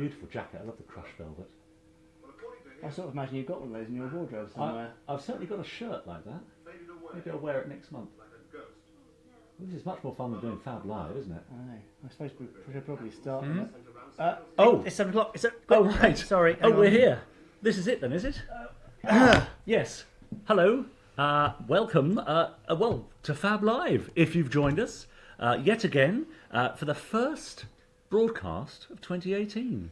Beautiful jacket. I love the crushed velvet. I sort of imagine you've got one of those in your wardrobe somewhere. I've certainly got a shirt like that. Maybe I'll wear it next month. This is much more fun than doing Fab Live, isn't it? I know. I suppose we should probably start. It's 7 o'clock. Oh, right. Sorry. Oh, we're here. This is it then, is it? Yes. Hello. Welcome. To Fab Live, if you've joined us yet again for the first broadcast of 2018.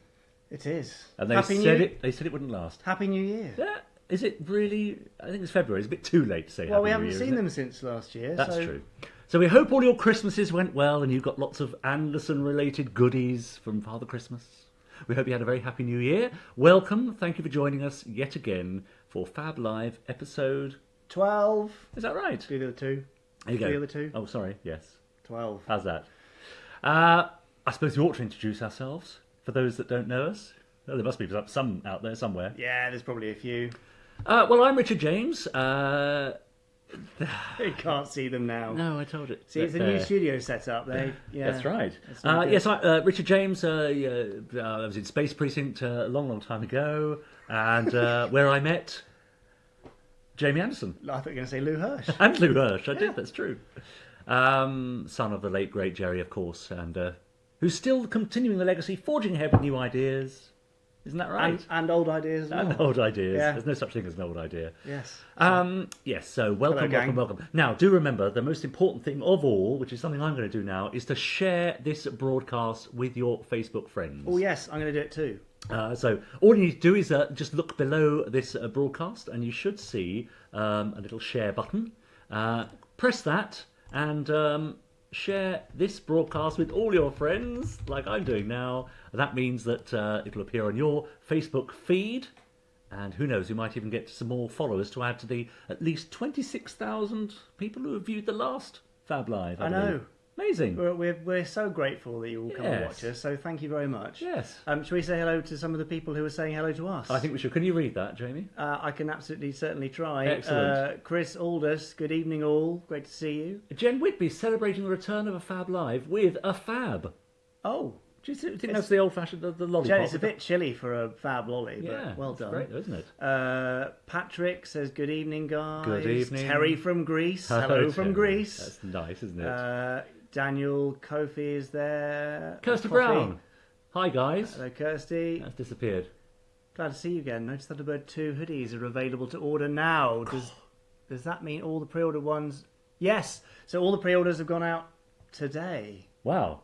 It is. And they said it wouldn't last. Happy New Year. Yeah. Is it really? I think it's February. It's a bit too late to say Happy New Year. Well, we haven't seen them since last year. That's true. So we hope all your Christmases went well and you've got lots of Anderson-related goodies from Father Christmas. We hope you had a very happy New Year. Welcome. Thank you for joining us yet again for Fab Live episode 12. Is that right? Do the other two. There you go. The other two. Oh, sorry. Yes. 12. How's that? I suppose we ought to introduce ourselves for those that don't know us. Well, there must be some out there somewhere. Yeah, there's probably a few. Well, I'm Richard James. You can't see them now. No, I told it. See, it's a new studio set up. That's right. Yes, Richard James. I was in Space Precinct a long time ago, and where I met Jamie Anderson. I thought you were going to say Lou Hirsch. And Lou Hirsch, I did, that's true. Son of the late, great Gerry, of course, and who's still continuing the legacy, forging ahead with new ideas. Isn't that right? And old ideas as well. And old ideas. Yeah. There's no such thing as an old idea. Yes. Yes, so welcome. Now, do remember, the most important thing of all, which is something I'm going to do now, is to share this broadcast with your Facebook friends. Oh, yes, I'm going to do it too. So all you need to do is just look below this broadcast and you should see a little share button. Press that and share this broadcast with all your friends like I'm doing now. That means that it'll appear on your Facebook feed, and who knows, we might even get some more followers to add to the at least 26,000 people who have viewed the last Fab Live. I know. Amazing. We're so grateful that you all come and watch us, so thank you very much. Yes. Shall we say hello to some of the people who are saying hello to us? I think we should. Can you read that, Jamie? I can certainly try. Excellent. Chris Aldous, good evening all. Great to see you. Jen Whitby celebrating the return of a Fab Live with a Fab. Oh. Do you think that's the old-fashioned, the lollipop? Jen, it's a bit chilly for a Fab lolly, but yeah, well done. Great, isn't it? Patrick says, good evening, guys. Good evening. Terry from Greece. Hello from Greece. That's nice, isn't it? Daniel Kofi is there. Kirsty Brown. Hi, guys. Hello, Kirsty. That's disappeared. Glad to see you again. Notice Thunderbird 2 hoodies are available to order now. Does that mean all the pre-order ones? Yes. So all the pre-orders have gone out today. Wow.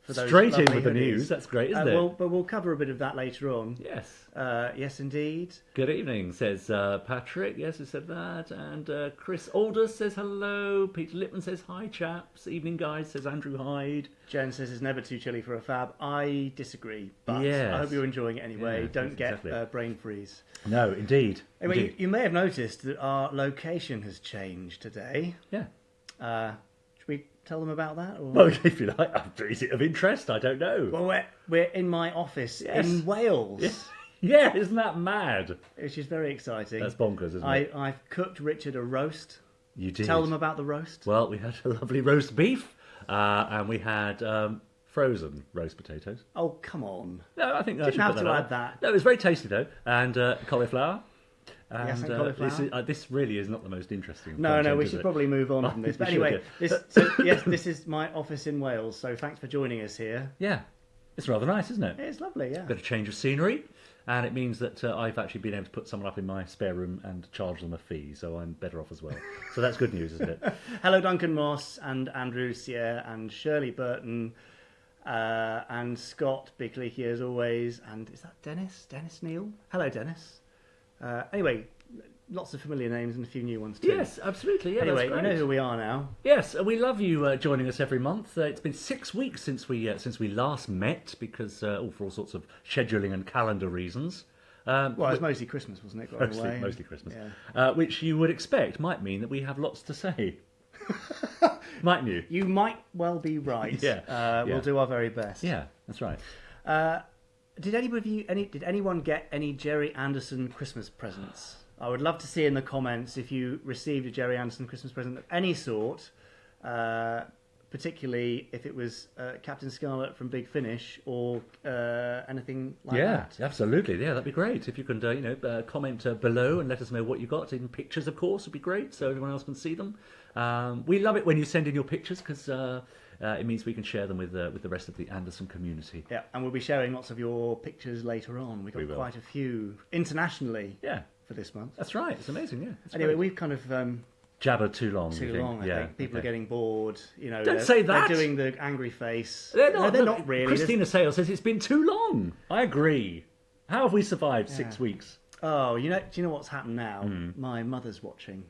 Straight in with the hoodies. news. That's great, isn't it? But we'll cover a bit of that later on. Yes. Yes, indeed. Good evening, says Patrick. Yes, he said that. And Chris Aldous says hello. Peter Lippman says hi, chaps. Evening, guys, says Andrew Hyde. Jen says it's never too chilly for a Fab. I disagree, but yes. I hope you're enjoying it anyway. Yeah, Don't get exactly. brain freeze. No, indeed. Anyway, you may have noticed that our location has changed today. Yeah. Should we tell them about that? Or? Well, if you like, is it of interest? I don't know. Well, we're in my office in Wales. Yes. Yeah, isn't that mad? Which is very exciting. That's bonkers, isn't it? I've cooked Richard a roast. You did. Tell them about the roast. Well, we had a lovely roast beef, and we had frozen roast potatoes. Oh, come on. No, I think I didn't should have put to that add that. No, it was very tasty though, and cauliflower. And, yes, and cauliflower. This really is not the most interesting. No, we should probably move on from this. But anyway, this is my office in Wales. So thanks for joining us here. Yeah, it's rather nice, isn't it? It's lovely. Yeah. Bit of change of scenery. And it means that I've actually been able to put someone up in my spare room and charge them a fee, so I'm better off as well. So that's good news, isn't it? Hello, Duncan Moss and Andrew Sier and Shirley Burton and Scott Bigleaky as always. And is that Dennis? Dennis Neal? Hello, Dennis. Anyway, lots of familiar names and a few new ones too. Yes, absolutely. Yeah, anyway, that's great. You know who we are now. Yes, we love you joining us every month. It's been 6 weeks since we last met because for all sorts of scheduling and calendar reasons. Well, it was mostly Christmas, wasn't it? Mostly Christmas. Yeah. Which you would expect might mean that we have lots to say. Mightn't you? You might well be right. We'll do our very best. Yeah, that's right. Did anyone get any Gerry Anderson Christmas presents? I would love to see in the comments if you received a Gerry Anderson Christmas present of any sort, particularly if it was Captain Scarlet from Big Finish or anything like Yeah, that. absolutely. Yeah, that'd be great. If you can, comment below and let us know what you got. Even pictures, of course, would be great, so everyone else can see them. We love it when you send in your pictures because it means we can share them with the rest of the Anderson community. Yeah, and we'll be sharing lots of your pictures later on. We will. got quite a few internationally. Yeah, for this month. that's right. It's amazing. Yeah. Anyway, great. we've kind of Jabbered too long. too you think? long. I Yeah, think people okay. are getting bored. Don't say that. They're doing the angry face. They're not. No, they're Look, not really. Christina Sale says it's been too long. I agree. How have we survived 6 weeks? Oh, do you know what's happened now? My mother's watching.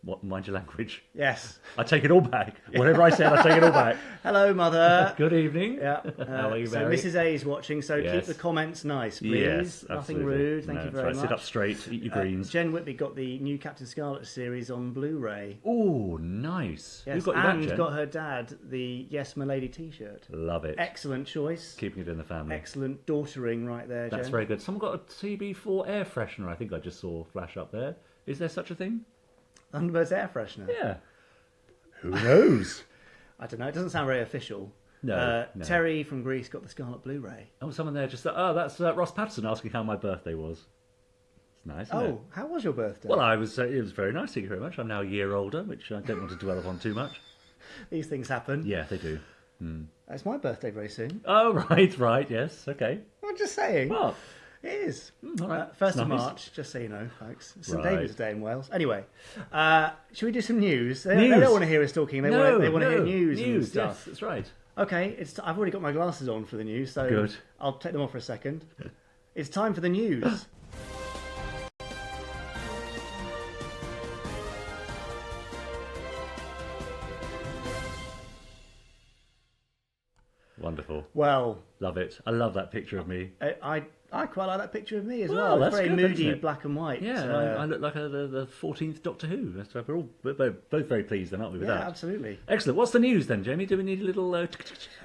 What? Mind your language. Yes. I take it all back. Whatever I said, I take it all back. Hello, Mother. Good evening. Yeah. How are you, so Mary? Mrs. A is watching, so keep Yes. the comments nice, please. Yes, Nothing absolutely. rude. Thank No, you that's very right. much. Sit up straight. Eat your greens. Jen Whitby got the new Captain Scarlet series on Blu-ray. Oh, nice. Yes, Who got you that, and Jen? got her dad the Yes, My Lady T-shirt. Love it. Excellent choice. Keeping it in the family. Excellent daughtering right there, That's Jen. very good. Someone got a TB4 air freshener. I think I just saw flash up there. Is there such a thing? Thunderbird's air freshener. Yeah. Who knows? I don't know. It doesn't sound very official. No, no. Terry from Greece got the Scarlet Blu-ray. Oh, someone there just said, oh, that's Ross Patterson asking how my birthday was. It's nice, isn't it? Oh, how was your birthday? Well, it was very nice. Thank you very much. I'm now a year older, which I don't want to dwell upon too much. These things happen. Yeah, they do. It's my birthday very soon. Oh, right, yes, okay. I'm just saying. Well, It is. all right. 1st It's of nice. March, just so you know, folks. St Right. David's Day in Wales. Anyway, should we do some news? They News. don't want to hear us talking. They want to hear news and News, stuff. yes, that's right. Okay, I've already got my glasses on for the news, so Good. I'll take them off for a second. It's time for the news. Wonderful. Well, Love it. I love that picture of me. I quite like that picture of me as Well, well. It's that's very good, moody, isn't it? black and white. Yeah, I look like the 14th Doctor Who. We're both very pleased then, aren't we, with yeah, that? absolutely. Excellent. What's the news then, Jamie? Do we need a little...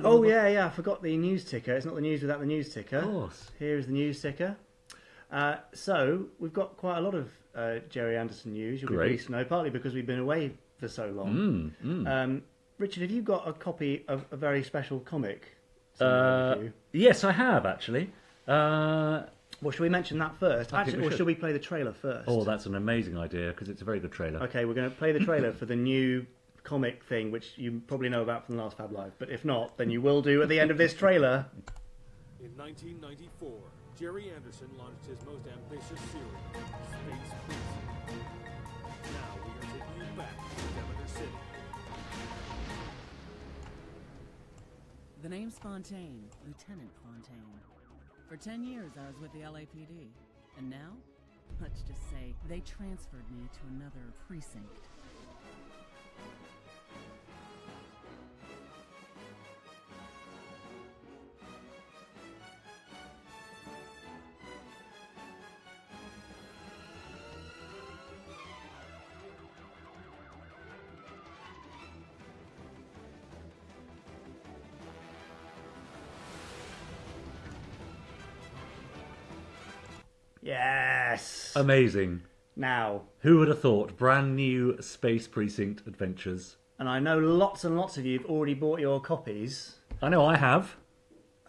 Oh, yeah, I forgot the news ticker. It's not the news without the news ticker. Of course. Here is the news ticker. So, we've got quite a lot of Gerry Anderson news, you'll be Great. pleased to know, partly because we've been away for so long. Richard, have you got a copy of a very special comic? somewhere with you? Yes, I have, actually. Well, should we mention that first? I think Actually, we or should. should we play the trailer first? Oh, that's an amazing idea, because it's a very good trailer. Okay, we're going to play the trailer for the new comic thing, which you probably know about from the last Fab Live. But if not, then you will do at the end of this trailer. In 1994, Gerry Anderson launched his most ambitious series, Space Precinct. Now we are taking you back to Demeter City. The name's Fontaine, Lieutenant Fontaine. For 10 years I was with the LAPD, and now, let's just say, they transferred me to another precinct. Yes. Amazing. Now, Who would have thought? Brand new Space Precinct adventures. and I know lots and lots of you have already bought your copies. I know I have.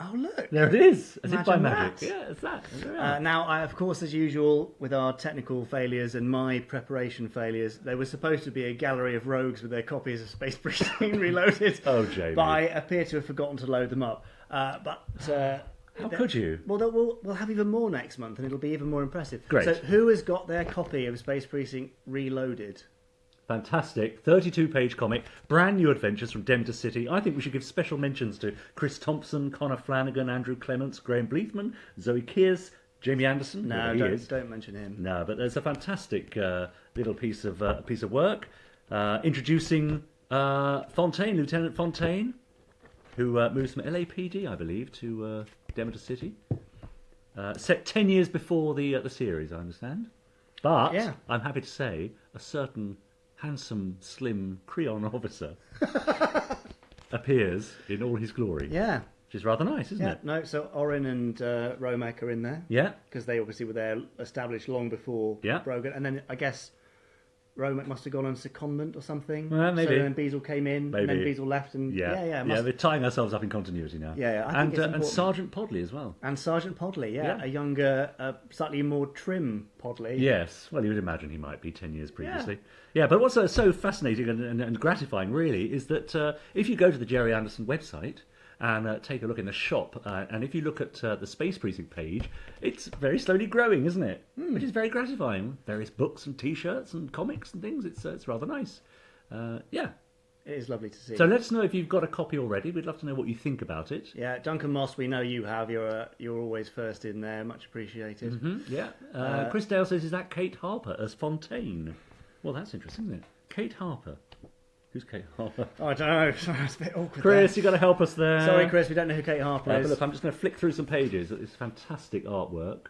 Oh, look. There it is. As if by Imagine magic. that. Yeah, it's that. There we are. Now, I, of course, as usual, with our technical failures and my preparation failures, there was supposed to be a gallery of rogues with their copies of Space Precinct Reloaded. Oh, Jamie. But I appear to have forgotten to load them up. How could you? Well, we'll have even more next month, and it'll be even more impressive. Great. So, who has got their copy of Space Precinct Reloaded? Fantastic 32-page comic, brand new adventures from Demeter City. I think we should give special mentions to Chris Thompson, Connor Flanagan, Andrew Clements, Graham Bleethman, Zoe Kears, Jamie Anderson. No, whoever he is. don't mention him. No, but there's a fantastic little piece of work introducing Fontaine, Lieutenant Fontaine, who moves from LAPD, I believe, to Demeter City. Set 10 years before the series, I understand. But Yeah. I'm happy to say a certain handsome, slim Creon officer appears in all his glory, Yeah. which is rather nice, isn't Yeah, it? no, so Orin and Romac are in there. Yeah. Because they obviously were there established long before Yeah. Brogan. And then I guess Romick must have gone on secondment or something. Well, maybe. So then Beazle came in, and then Beazle left, and Yeah, must... we're tying ourselves up in continuity now. Yeah, I think it's and important. Sergeant Podley as well. And Sergeant Podley, Yeah. a younger, slightly more trim Podley. Yes, well, you would imagine he might be 10 years previously. Yeah, but what's so fascinating and gratifying, really, is that if you go to the Gerry Anderson website and take a look in the shop, and if you look at the Space Precinct page, it's very slowly growing, isn't it? Which is very gratifying. Various books and T-shirts and comics and things. It's rather nice. Yeah. It is lovely to see. So let us know if you've got a copy already. We'd love to know what you think about it. Yeah, Duncan Moss, we know you have. You're always first in there. Much appreciated. Yeah. Chris Dale says, is that Kate Harper as Fontaine? Well, that's interesting, isn't it? Kate Harper. Who's Kate Harper? Oh, I don't know. Sorry, it's a bit awkward. Chris, you've got to help us there. Sorry, Chris, we don't know who Kate Harper is. But look, I'm just going to flick through some pages. It's fantastic artwork.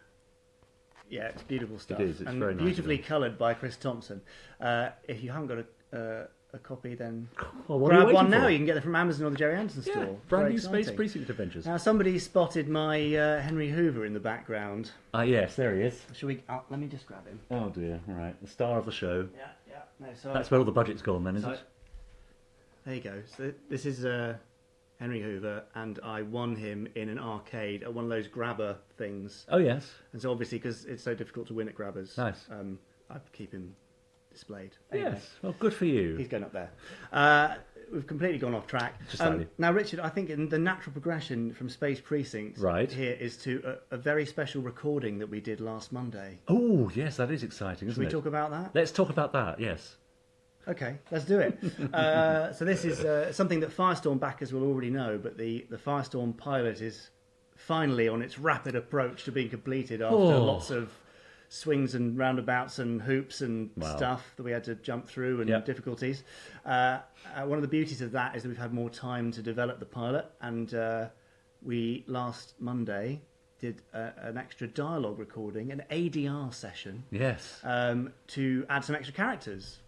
Yeah, it's beautiful stuff. It is. It's and very nice. beautifully coloured by Chris Thompson. If you haven't got a copy, then Well, what are you grab one waiting now. for? You can get them from Amazon or the Gerry Anderson Yeah, store. brand Very new Space exciting. Precinct Adventures. Now, somebody spotted my Henry Hoover in the background. Yes, there he is. Shall we? Let me just grab him. Oh dear, all right. The star of the show. Yeah. No, so That's where all the budget's gone then, is it? there you go. So this is Henry Hoover, and I won him in an arcade at one of those grabber things. Oh yes. And so obviously, because it's so difficult to win at grabbers, Nice. I keep him displayed. Anyway, Yes. Well, good for you. he's going up there. We've completely gone off track. Just slightly. Now, Richard, I think in the natural progression from Space Precinct Right. here is to a very special recording that we did last Monday. Oh yes, that is exciting, Should isn't we it? talk about that? Let's talk about that. Yes. Okay, let's do it. So this is something that Firestorm backers will already know, but the Firestorm pilot is finally on its rapid approach to being completed after lots of swings and roundabouts and hoops and stuff that we had to jump through and difficulties. One of the beauties of that is that we've had more time to develop the pilot, and we last Monday did an extra dialogue recording, an ADR session, Yes. to add some extra characters.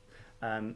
And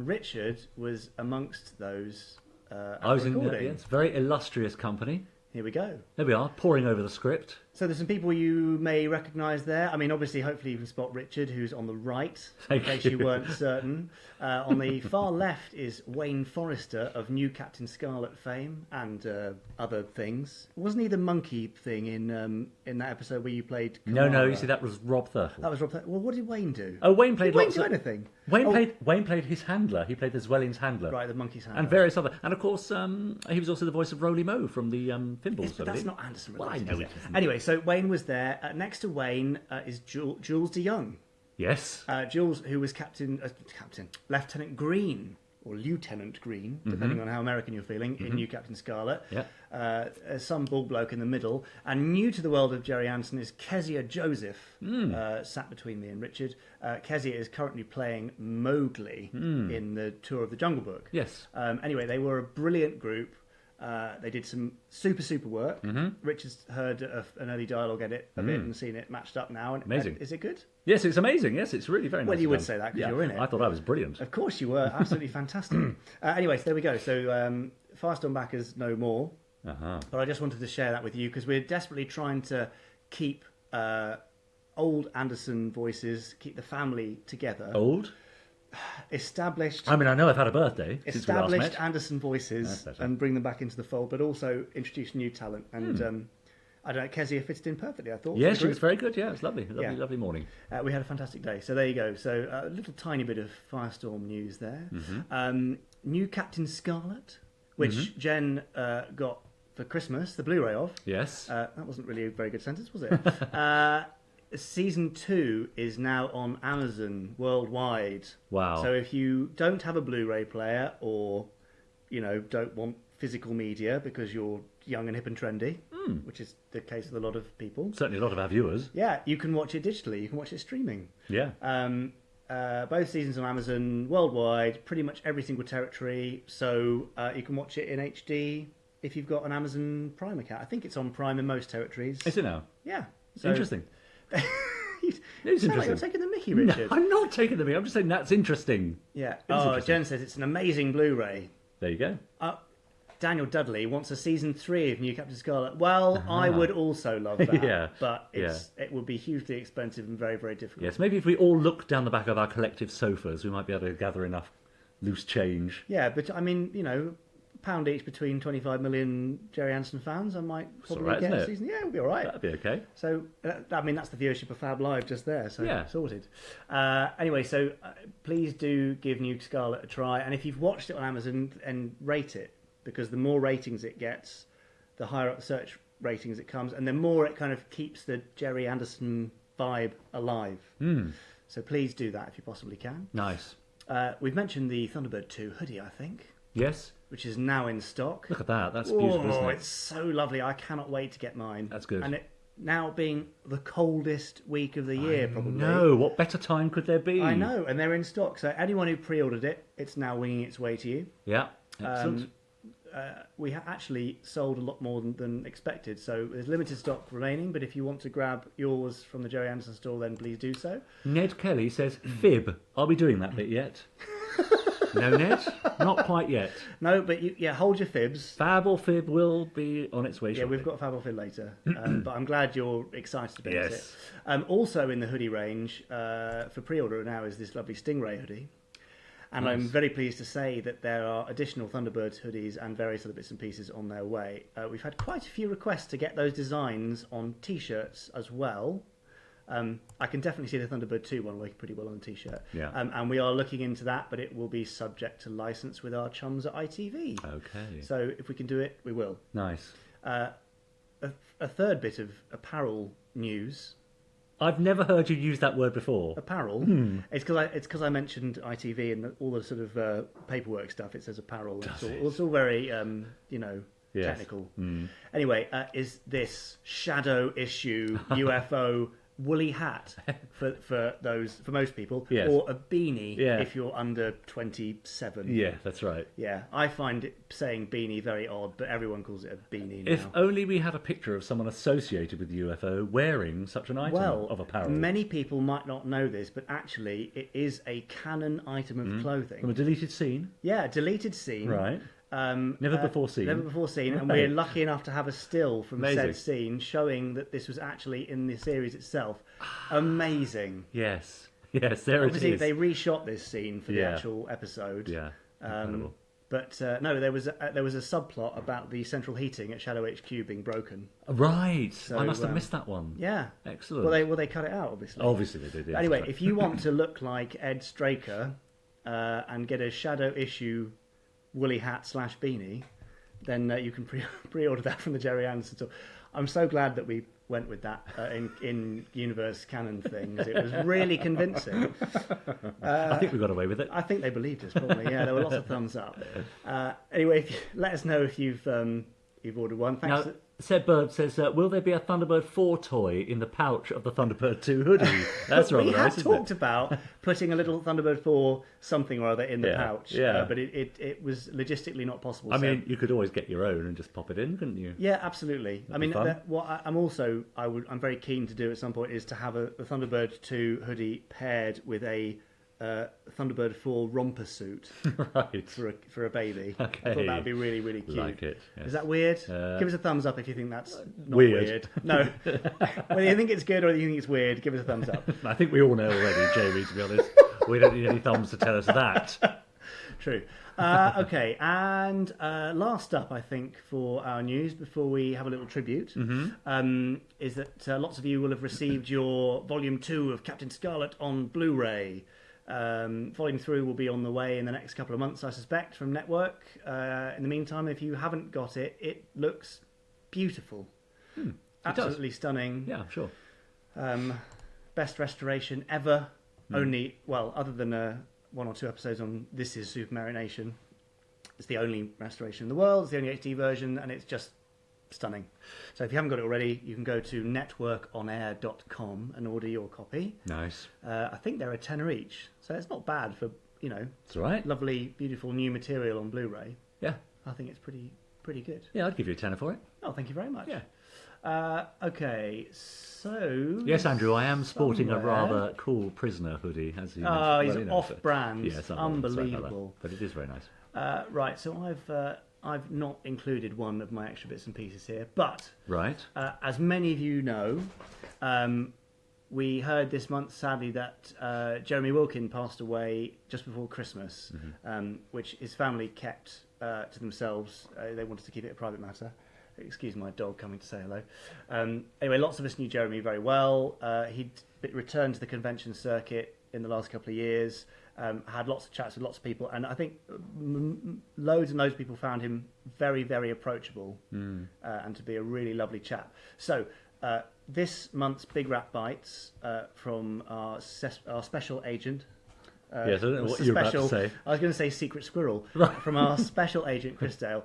Richard was amongst those. I was in yes, very illustrious company. Here we go. There we are, poring over the script. So there's some people you may recognise there. I mean, obviously, hopefully you can spot Richard, who's on the right, in case you weren't certain. On the far left is Wayne Forrester of new Captain Scarlet fame and other things. Wasn't he the monkey thing in that episode where you played No, Kamara? you see, that was Rob Thurtle. That was Rob. Well, what did Wayne do? Oh, Wayne played Did Wayne lots do of... anything? Wayne played his handler. He played the Zwelling's handler. Right, the monkey's hand. And various other... And, of course, he was also the voice of Roly Mo from the Thimbles. Yes, but that's not Anderson Well, related. I know is it isn't. Anyway, so Wayne was there. Next to Wayne is Jules DeYoung. Yes. Jules, who was Lieutenant Green, or Lieutenant Green, depending on how American you're feeling, in New Captain Scarlet. Yeah. Some bald bloke in the middle. And new to the world of Gerry Anderson is Kezia Joseph, sat between me and Richard. Kezia is currently playing Mowgli in the Tour of the Jungle Book. Yes. Anyway, they were a brilliant group. They did some super work. Richard's heard an early dialogue edit of it and seen it matched up now. And, Amazing. Is it good? Yes, it's amazing. Yes, it's really very nice. Well, you would done. say that because you're in it. I thought I was brilliant. Of course you were. Absolutely fantastic. Anyway, so there we go. So Firestorm backers know more. But I just wanted to share that with you because we're desperately trying to keep old Anderson voices, keep the family together. Old? Established... I mean, I know I've had a birthday since we last established met. Anderson voices and bring them back into the fold, but also introduce new talent. And I don't know, Kezia fitted in perfectly, I thought. Yes, she was very good. Yeah, it was lovely. Yeah. Lovely morning. We had a fantastic day. So there you go. So a little tiny bit of Firestorm news there. New Captain Scarlet, which Jen got for Christmas, the Blu-ray of. Yes. That wasn't really a very good sentence, was it? Season 2 is now on Amazon worldwide. Wow. So if you don't have a Blu-ray player or, don't want physical media because you're young and hip and trendy, which is the case with a lot of people. Certainly a lot of our viewers. Yeah, you can watch it digitally. You can watch it streaming. Yeah. Both seasons on Amazon worldwide, pretty much every single territory. So you can watch it in HD if you've got an Amazon Prime account. I think it's on Prime in most territories. Is it now? Yeah. So, interesting. It's interesting. like you're taking the mickey, Richard. No, I'm not taking the mickey. I'm just saying that's interesting. Yeah. It's interesting. Jen says it's an amazing Blu-ray. There you go. Daniel Dudley wants a season 3 of New Captain Scarlet. Well, I would also love that. Yeah. But it would be hugely expensive and very, very difficult. Yes, maybe if we all look down the back of our collective sofas, we might be able to gather enough loose change. Yeah, but I mean, £1 each between 25 million Gerry Anderson fans, I might probably get a season. Yeah, it'll be all right. That'd be okay. So, I mean, that's the viewership of Fab Live just there, so Yeah. sorted. Anyway, so please do give New Scarlet a try, and if you've watched it on Amazon, and rate it, because the more ratings it gets, the higher up the search ratings it comes, and the more it kind of keeps the Gerry Anderson vibe alive. So please do that if you possibly can. Nice. We've mentioned the Thunderbird 2 hoodie, I think. Yes. Which is now in stock. Look at that. That's beautiful, isn't it? It's so lovely. I cannot wait to get mine. That's good. And it now being the coldest week of the year, probably. No, what better time could there be? I know, and they're in stock. So anyone who pre-ordered it, it's now winging its way to you. Yeah, excellent. We actually sold a lot more than expected, so there's limited stock remaining, but if you want to grab yours from the Gerry Anderson store, then please do so. Ned Kelly says, fib. Are we doing that bit yet? No, Ned? Not quite yet. No, but hold your fibs. Fab or fib will be on its way shortly. Yeah, we've got Fab or Fib later, but I'm glad you're excited about Yes. it. Also in the hoodie range, for pre-order now, is this lovely Stingray hoodie. And Nice. I'm very pleased to say that there are additional Thunderbirds hoodies and various other bits and pieces on their way. We've had quite a few requests to get those designs on T-shirts as well. I can definitely see the Thunderbird 2 one working pretty well on a T-shirt. Yeah. And we are looking into that, but it will be subject to license with our chums at ITV. Okay. So if we can do it, we will. Nice. A third bit of apparel news. I've never heard you use that word before. Apparel. It's because I mentioned ITV and all the sort of paperwork stuff. It says apparel. It's all very Yes. technical. Anyway, is this shadow issue UFO woolly hat for most people, Yes. or a beanie Yeah. if you're under 27? Yeah, that's right. Yeah, I find saying beanie very odd, but everyone calls it a beanie now. If only we had a picture of someone associated with the UFO wearing such an item of apparel. Many people might not know this, but actually it is a canon item of clothing. From a deleted scene. Yeah, a deleted scene. Right. Never before seen. Never before seen, and Right. we're lucky enough to have a still from Amazing. said scene showing that this was actually in the series itself. Amazing. Yes. Yes, there Obviously, it is. they reshot this scene for the Yeah. actual episode. Yeah. Incredible. But no, there was a subplot about the central heating at Shadow HQ being broken. Right. So, I must have missed that one. Yeah. Excellent. Well, they cut it out, obviously. Obviously they did, yes. Anyway, if you want to look like Ed Straker and get a Shadow issue woolly hat / beanie, then you can pre-order that from the Gerry Anderson store. I'm so glad that we went with that in universe canon things. It was really convincing. I think we got away with it. I think they believed us, probably. Yeah, there were lots of thumbs up. Anyway, let us know if you've ordered one. Thanks. Now, Seb Bird says, will there be a Thunderbird 4 toy in the pouch of the Thunderbird 2 hoodie? That's rather we nice, have isn't talked about putting a little Thunderbird 4 something or other in the Yeah, pouch, yeah. but it was logistically not possible. I so- mean, you could always get your own and just pop it in, couldn't you? Yeah, absolutely. I mean, fun. I'm very keen to do at some point is to have a Thunderbird 2 hoodie paired with a Thunderbird 4 romper suit Right. for a baby. Okay. I thought that would be really, really cute. Like it, yes. Is that weird? Give us a thumbs up if you think that's not Weird. No. Whether you think it's good or you think it's weird, give us a thumbs up. I think we all know already, Jamie, to be honest. We don't need any thumbs to tell us that. True. Okay, and last up, I think, for our news, before we have a little tribute, is that lots of you will have received your Volume 2 of Captain Scarlet on Blu-ray. Volume 3 will be on the way in the next couple of months, I suspect, from Network. In the meantime, if you haven't got it, it looks beautiful. Absolutely stunning. Yeah, I'm sure. Best restoration ever. Only, well, other than 1 or 2 episodes on This Is Super Marination, it's the only restoration in the world. It's the only HD version, and it's just stunning. So if you haven't got it already, you can go to networkonair.com and order your copy. Nice. I think they're a tenner each, so it's not bad for It's all right. lovely, beautiful new material on Blu-ray. Yeah. I think it's pretty good. Yeah, I'd give you a tenner for it. Oh, thank you very much. Yeah. Okay, so Yes, Andrew, I am sporting a somewhere- rather cool prisoner hoodie, as you Oh, mentioned. he's Well, you know, off-brand. Yes, I know, sorry about that. Unbelievable. But it is very nice. Right, so I've I've not included one of my extra bits and pieces here, but Right. as many of you know, we heard this month, sadly, that Jeremy Wilkin passed away just before Christmas, which his family kept to themselves. They wanted to keep it a private matter. Excuse my dog coming to say hello. Anyway, lots of us knew Jeremy very well. He'd returned to the convention circuit in the last couple of years, had lots of chats with lots of people, and I think loads and loads of people found him very, very approachable and to be a really lovely chap. So this month's Big Rat Bites from our special agent. Yes, I don't know what you're about to say. I was going to say Secret Squirrel. From our special agent, Chris Dale,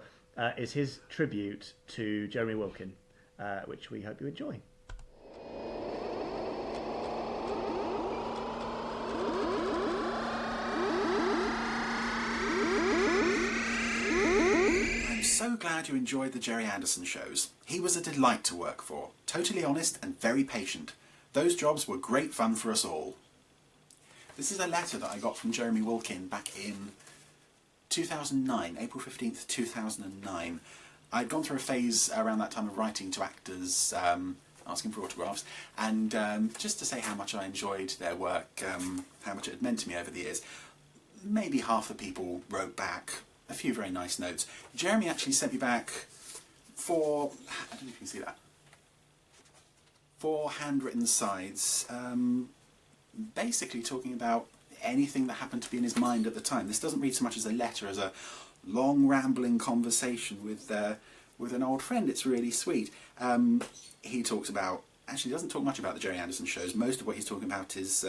is his tribute to Jeremy Wilkin, which we hope you enjoy. So glad you enjoyed the Gerry Anderson shows. He was a delight to work for, totally honest and very patient. Those jobs were great fun for us all. This is a letter that I got from Jeremy Wilkin back in 2009, April 15th, 2009. I'd gone through a phase around that time of writing to actors, asking for autographs, and just to say how much I enjoyed their work, how much it had meant to me over the years. Maybe half the people wrote back a few very nice notes. Jeremy actually sent me back I don't know if you can see that, 4 handwritten sides, basically talking about anything that happened to be in his mind at the time. This doesn't read so much as a letter as a long rambling conversation with an old friend. It's really sweet. He talks about, actually doesn't talk much about the Gerry Anderson shows. Most of what he's talking about is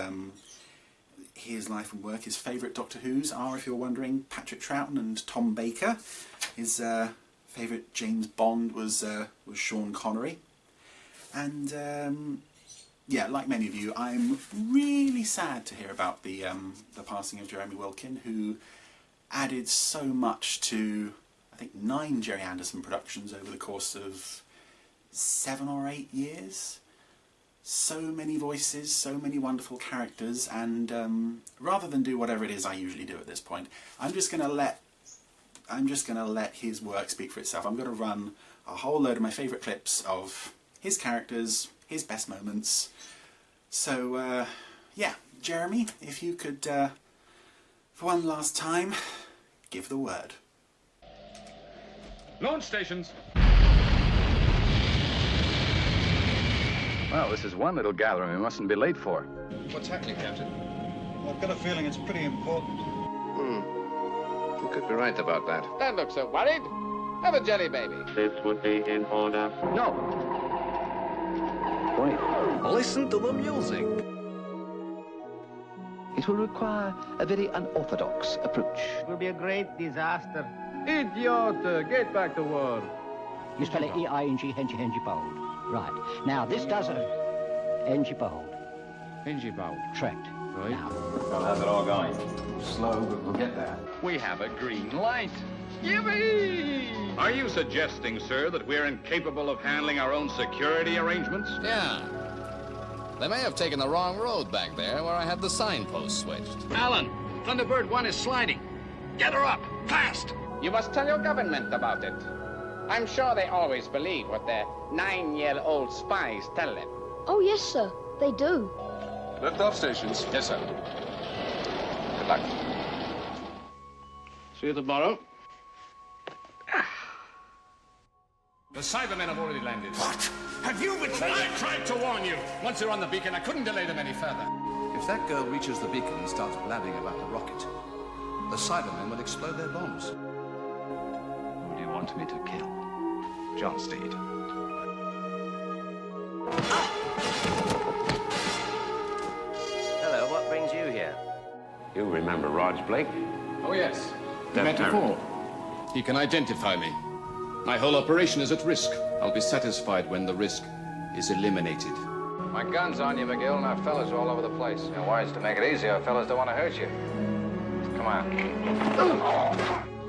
his life and work. His favourite Doctor Who's are, if you're wondering, Patrick Troughton and Tom Baker. His favourite James Bond was Sean Connery. And yeah, like many of you, I'm really sad to hear about the passing of Jeremy Wilkin, who added so much to, I think, 9 Gerry Anderson productions over the course of 7 or 8 years. So many voices, so many wonderful characters, and rather than do whatever it is I usually do at this point, I'm just going to let his work speak for itself. I'm going to run a whole load of my favourite clips of his characters, his best moments. So yeah, Jeremy, if you could, for one last time, give the word. Launch stations. Well, this is one little gathering we mustn't be late for. What's happening, Captain? I've got a feeling it's pretty important. You could be right about that. Don't look so worried. Have a jelly baby. This would be in order. No! Wait. Listen to the music. It will require a very unorthodox approach. It will be a great disaster. Idiot! Get back to work. You spell it E-I-N-G, Hengy, Hengy, bold. Right. Now, this does a... Hengy, bold. Hengy bold. Correct. Right. Now. Well, how's it all going? Slow, but we'll get there. We have a green light. Yippee! Are you suggesting, sir, that we're incapable of handling our own security arrangements? Yeah. They may have taken the wrong road back there where I had the signpost switched. Alan, Thunderbird 1 is sliding. Get her up, fast! You must tell your government about it. I'm sure they always believe what their 9-year-old spies tell them. Oh, yes, sir. They do. Lift off stations. Yes, sir. Good luck. See you tomorrow. The Cybermen have already landed. What? Have you been told? I tried to warn you. Once they're on the beacon, I couldn't delay them any further. If that girl reaches the beacon and starts blabbing about the rocket, the Cybermen will explode their bombs. Who do you want me to kill? John Steed. Hello, what brings you here? You remember Rog Blake? Oh, yes. We met before. He can identify me. My whole operation is at risk. I'll be satisfied when the risk is eliminated. My gun's on you, McGill, and our fellas are all over the place. Your words to make it easier, fellas don't want to hurt you. Come on.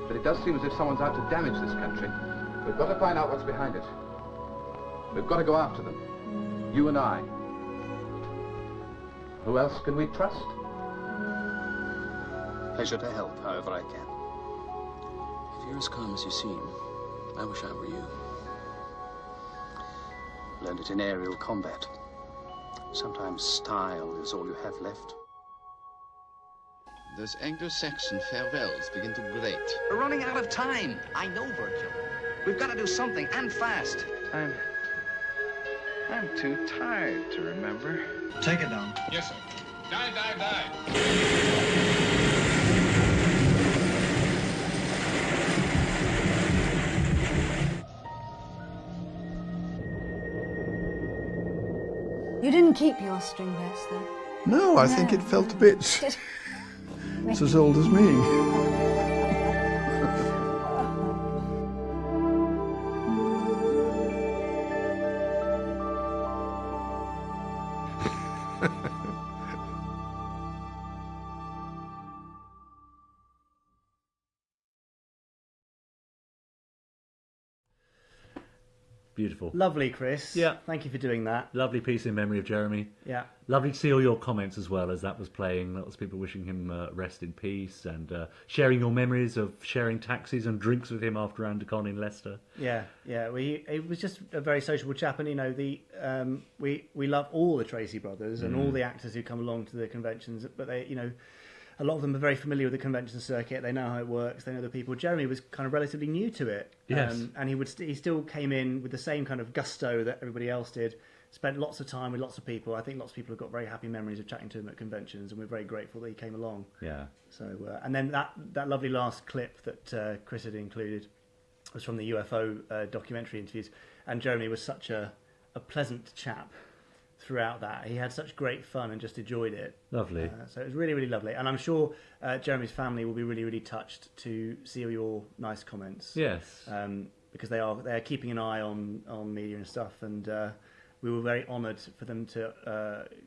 But it does seem as if someone's out to damage this country. We've got to find out what's behind it. We've got to go after them. You and I. Who else can we trust? Pleasure to help however I can. you're as calm as you seem, I wish I were you. Learned it in aerial combat. Sometimes style is all you have left. Those Anglo-Saxon farewells begin to grate. We're running out of time. I know, Virgil. We've got to do something, and fast. I'm too tired to remember. Take it down. Yes, sir. Die, die, die. You didn't keep your string vest, though. No, I think it felt a bit... it's as old as me. Beautiful. Lovely, Chris. Yeah. Thank you for doing that. Lovely piece in memory of Jeremy. Yeah. Lovely to see all your comments as well as that was playing. Lots of people wishing him rest in peace and sharing your memories of sharing taxis and drinks with him after Undercon in Leicester. Yeah. It was just a very sociable chap, and we love all the Tracy brothers and all the actors who come along to the conventions, but they, a lot of them are very familiar with the convention circuit. They know how it works. They know the people. Jeremy was kind of relatively new to it. Yes. And he still came in with the same kind of gusto that everybody else did. Spent lots of time with lots of people. I think lots of people have got very happy memories of chatting to him at conventions, and we're very grateful that he came along. Yeah. So, and then that lovely last clip that Chris had included was from the UFO documentary interviews, and Jeremy was such a pleasant chap throughout that. He had such great fun and just enjoyed it. Lovely. So it was really, really lovely. And I'm sure Jeremy's family will be really, really touched to see all your nice comments. Yes. Because they're keeping an eye on media and stuff, and we were very honoured for them to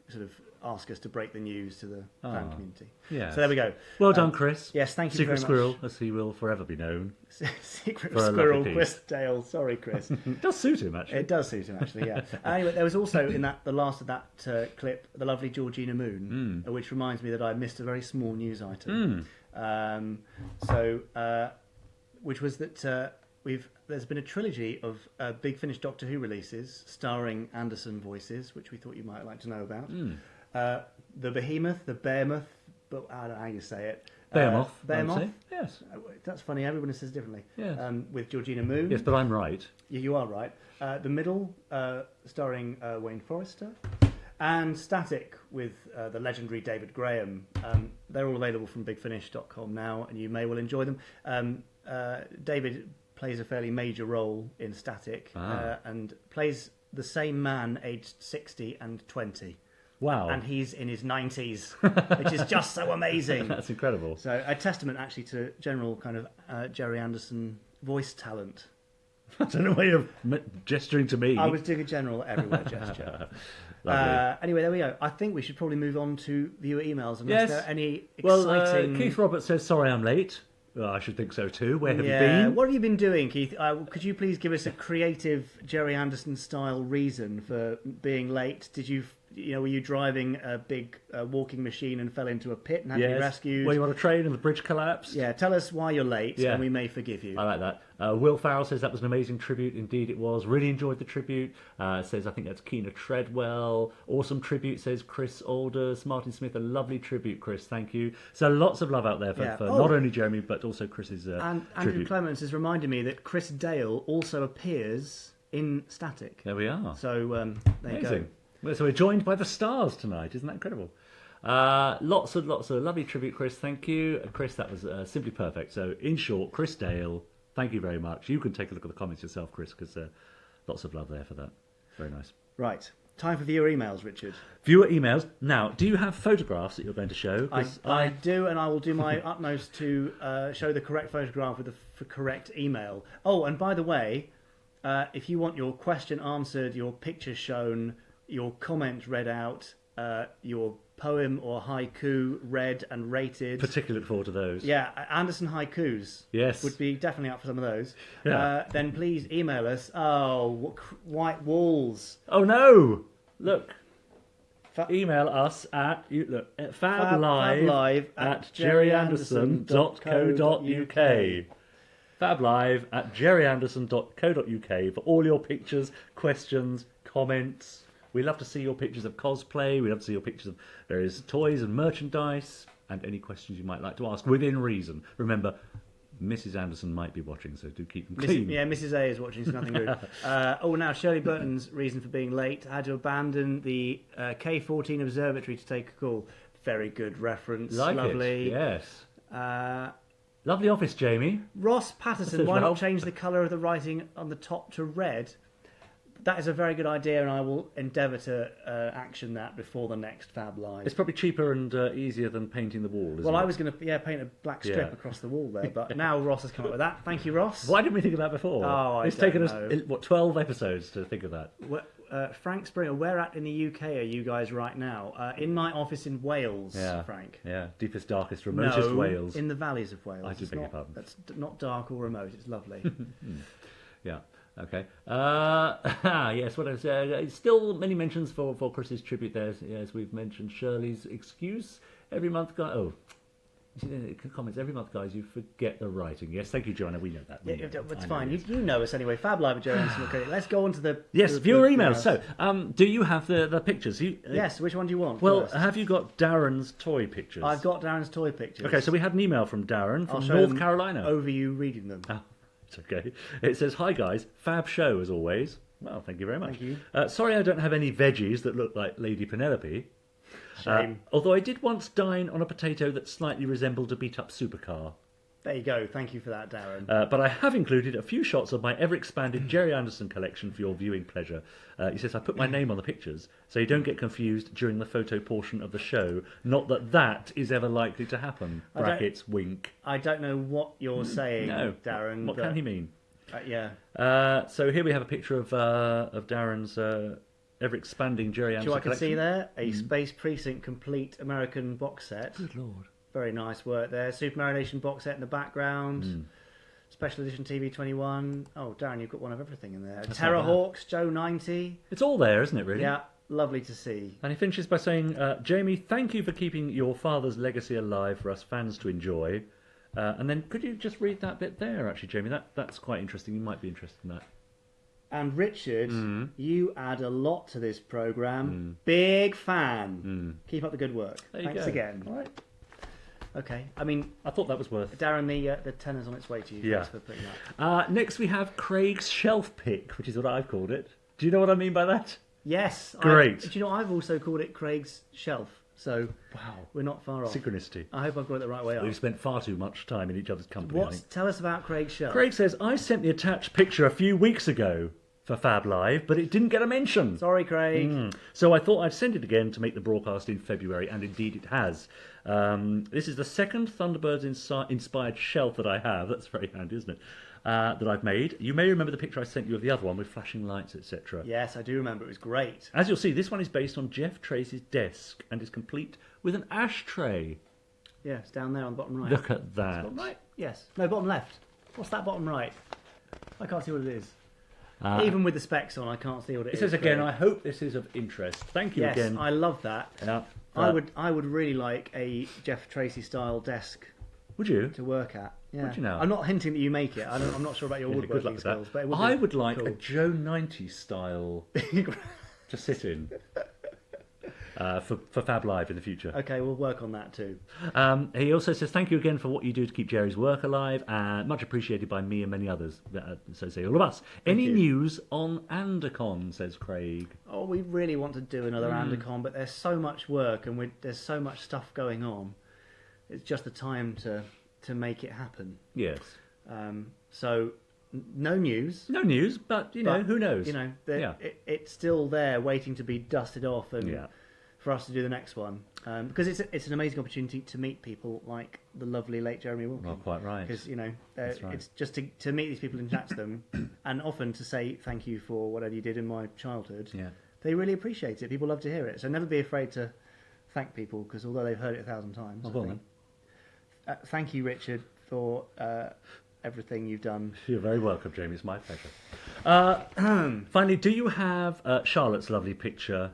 sort of ask us to break the news to the fan community. Yeah. So there we go. Well done, Chris. Yes, thank you Secret very Squirrel, much. as he will forever be known. Secret For a Squirrel, lovely piece. Chris Dale. Sorry, Chris. It does suit him, actually. It does suit him, actually, yeah. Anyway, there was also in the last of that clip, the lovely Georgina Moon, which reminds me that I missed a very small news item. Which was that there's been a trilogy of Big Finish Doctor Who releases starring Anderson voices, which we thought you might like to know about. The Behemoth, the Bearmouth, but I don't know how you say it. Bearmouth. Bearmouth. Yes. That's funny. Everyone says it differently. Yes. With Georgina Moon. Yes, but I'm right. Yeah, you are right. The Middle, starring Wayne Forrester. And Static with the legendary David Graham. They're all available from bigfinish.com now, and you may well enjoy them. David plays a fairly major role in Static and plays the same man aged 60 and 20. Wow. And he's in his 90s, which is just so amazing. That's incredible. So a testament actually to general kind of Gerry Anderson voice talent. That's a way of gesturing to me. I was doing a general everywhere gesture. Anyway, there we go. I think we should probably move on to viewer emails unless there are any exciting... Keith Roberts says, sorry I'm late. Well, I should think so too. Where have you been? What have you been doing, Keith? Could you please give us a creative Gerry Anderson style reason for being late? Were you driving a big walking machine and fell into a pit and had to be rescued? Were you on a train and the bridge collapsed? Yeah, tell us why you're late and we may forgive you. I like that. Will Farrell says that was an amazing tribute. Indeed it was. Really enjoyed the tribute. Says I think that's Keena Treadwell. Awesome tribute, says Chris Alders. Martin Smith, a lovely tribute, Chris. Thank you. So lots of love out there for not only Jeremy but also Chris's and Andrew tribute. Clements has reminded me that Chris Dale also appears in Static. There we are. So there you go. Well, so we're joined by the stars tonight. Isn't that incredible? Lots of lovely tribute, Chris. Thank you. Chris, that was simply perfect. So in short, Chris Dale, thank you very much. You can take a look at the comments yourself, Chris, because lots of love there for that. Very nice. Right. Time for viewer emails, Richard. Viewer emails. Now, do you have photographs that you're going to show? I do, and I will do my utmost to show the correct photograph with the correct email. Oh, and by the way, if you want your question answered, your picture shown, your comment read out, your poem or haiku read and rated. Particularly look forward to those. Yeah, Anderson haikus. Yes. Would be definitely up for some of those. Yeah. Then please email us. Oh, white walls. Oh no! Look. Email us at fablive at gerryanderson.co.uk. fablive@gerryanderson.co.uk for all your pictures, questions, comments. We love to see your pictures of cosplay. We love to see your pictures of various toys and merchandise, and any questions you might like to ask within reason. Remember, Mrs. Anderson might be watching, so do keep them clean. Yeah, Mrs. A is watching, so nothing rude. Now, Shirley Burton's reason for being late: had to abandon the K14 observatory to take a call. Very good reference. Lovely. Yes. Lovely office, Jamie. Ross Patterson, why not change the colour of the writing on the top to red? That is a very good idea, and I will endeavour to action that before the next Fab Live. It's probably cheaper and easier than painting the wall, isn't it? I was going to paint a black strip across the wall there, but now Ross has come up with that. Thank you, Ross. Why didn't we think of that before? It's taken us, 12 episodes to think of that. Frank Springer, where at in the UK are you guys right now? In my office in Wales, Frank. Yeah, deepest, darkest, remotest Wales. In the valleys of Wales. I do beg your pardon. That's not dark or remote, it's lovely. Yeah. Okay. Yes, what I was still many mentions for Chris's tribute there. As we've mentioned, Shirley's excuse every month. Comments every month, guys. You forget the writing. Yes, thank you, Joanna. We know that. It's fine. You know us anyway. Fab Live at Gerry Anderson. Let's go on to the viewer emails. So, do you have the pictures? Yes. Which one do you want? Well, first? Have you got Darren's toy pictures? I've got Darren's toy pictures. Okay, so we had an email from Darren from North Carolina. Over you reading them. Oh, it's okay. It says, "Hi guys, fab show as always." Well, thank you very much. Thank you. Sorry, I don't have any veggies that look like Lady Penelope. Shame. Although I did once dine on a potato that slightly resembled a beat-up supercar. There you go. Thank you for that, Darren. But I have included a few shots of my ever-expanded Gerry Anderson collection for your viewing pleasure. He says, I put my name on the pictures, so you don't get confused during the photo portion of the show. Not that that is ever likely to happen. Brackets, wink. I don't know what you're saying, no. Darren. What can he mean? Yeah. So here we have a picture of Darren's ever-expanding Gerry Anderson I can collection. see there? A Space Precinct complete American box set. Good Lord. Very nice work there. Super Mario Nation box set in the background. Special edition TV 21. Oh, Darren, you've got one of everything in there. Terrorhawks, Joe 90. It's all there, isn't it, really? Yeah, lovely to see. And he finishes by saying, Jamie, thank you for keeping your father's legacy alive for us fans to enjoy. And then could you just read that bit there, actually, Jamie? That's quite interesting. You might be interested in that. And Richard, you add a lot to this programme. Big fan. Keep up the good work. Thanks again. All right. Okay. I mean, I thought that was worth. Darren, the tenner's on its way to you. Yeah. Thanks for putting that. Next we have Craig's shelf pick, which is what I've called it. Do you know what I mean by that? Yes. Great. Do you know I've also called it Craig's shelf. So wow, we're not far off. Synchronicity. I hope I've got it the right way up. We've spent far too much time in each other's company. Tell us about Craig's shelf. Craig says, I sent the attached picture a few weeks ago for Fab Live, but it didn't get a mention. Sorry, Craig. So I thought I'd send it again to make the broadcast in February, and indeed it has. This is the second Thunderbirds inspired shelf that I have. That's very handy, isn't it? That I've made. You may remember the picture I sent you of the other one with flashing lights, etc. Yes, I do remember. It was great. As you'll see, this one is based on Jeff Tracy's desk and is complete with an ashtray. Yeah, it's down there on the bottom right. Look at that. Bottom right? Yes. No, bottom left. What's that bottom right? I can't see what it is. Even with the specs on, I can't see what it is. It says again, I hope this is of interest. Thank you again. Yes, I love that. Yeah. I would really like a Jeff Tracy style desk. Would you? To work at. Yeah. Would you know? I'm not hinting that you make it. I'm not sure about your woodworking skills, but it would I be would like cool. a Joe 90 style to sit in for Fab Live in the future. Okay, we'll work on that too. He also says, thank you again for what you do to keep Gerry's work alive, and much appreciated by me and many others. So say all of us. Any news on Andercon, says Craig? Oh, we really want to do another Andercon, but there's so much work and there's so much stuff going on. It's just the time to make it happen. Yes. So no news. No news, but who knows? You know, it's still there, waiting to be dusted off, and for us to do the next one, because it's an amazing opportunity to meet people like the lovely late Jeremy Wilkin. Well, quite right. Because right. It's just to meet these people and chat to them, and often to say thank you for whatever you did in my childhood. Yeah. They really appreciate it. People love to hear it. So never be afraid to thank people, because although they've heard it 1,000 times. Thank you, Richard, for everything you've done. You're very welcome, Jamie. It's my pleasure. Finally, do you have Charlotte's lovely picture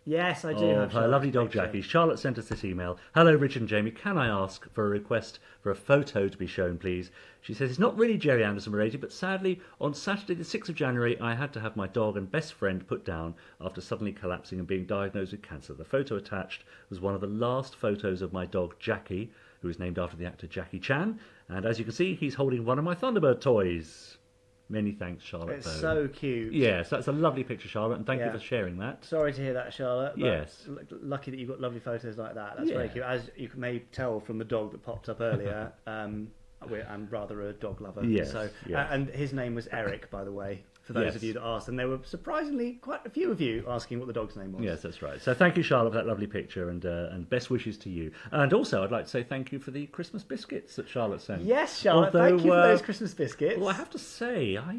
Yes, I do of have her lovely Charlotte's dog picture. Jackie. Charlotte sent us this email. Hello, Richard and Jamie. Can I ask for a request for a photo to be shown, please? She says it's not really Gerry Anderson related, but sadly, on Saturday the 6th of January, I had to have my dog and best friend put down after suddenly collapsing and being diagnosed with cancer. The photo attached was one of the last photos of my dog Jackie, who is named after the actor Jackie Chan, and as you can see, he's holding one of my Thunderbird toys. Many thanks, Charlotte. It's so cute. Yes, that's a lovely picture, Charlotte, and thank you Yeah. for sharing that. Sorry to hear that, Charlotte. But Yes. Lucky that you've got lovely photos like that. That's very Yeah. cute. As you may tell from the dog that popped up earlier, I'm rather a dog lover. Yes, So, yes. and his name was Eric, by the way, for those Yes. of you that asked. And there were surprisingly quite a few of you asking what the dog's name was. Yes, that's right. So thank you, Charlotte, for that lovely picture, and best wishes to you. And also, I'd like to say thank you for the Christmas biscuits that Charlotte sent. Yes, Charlotte, thank you for those Christmas biscuits. Well, I have to say, I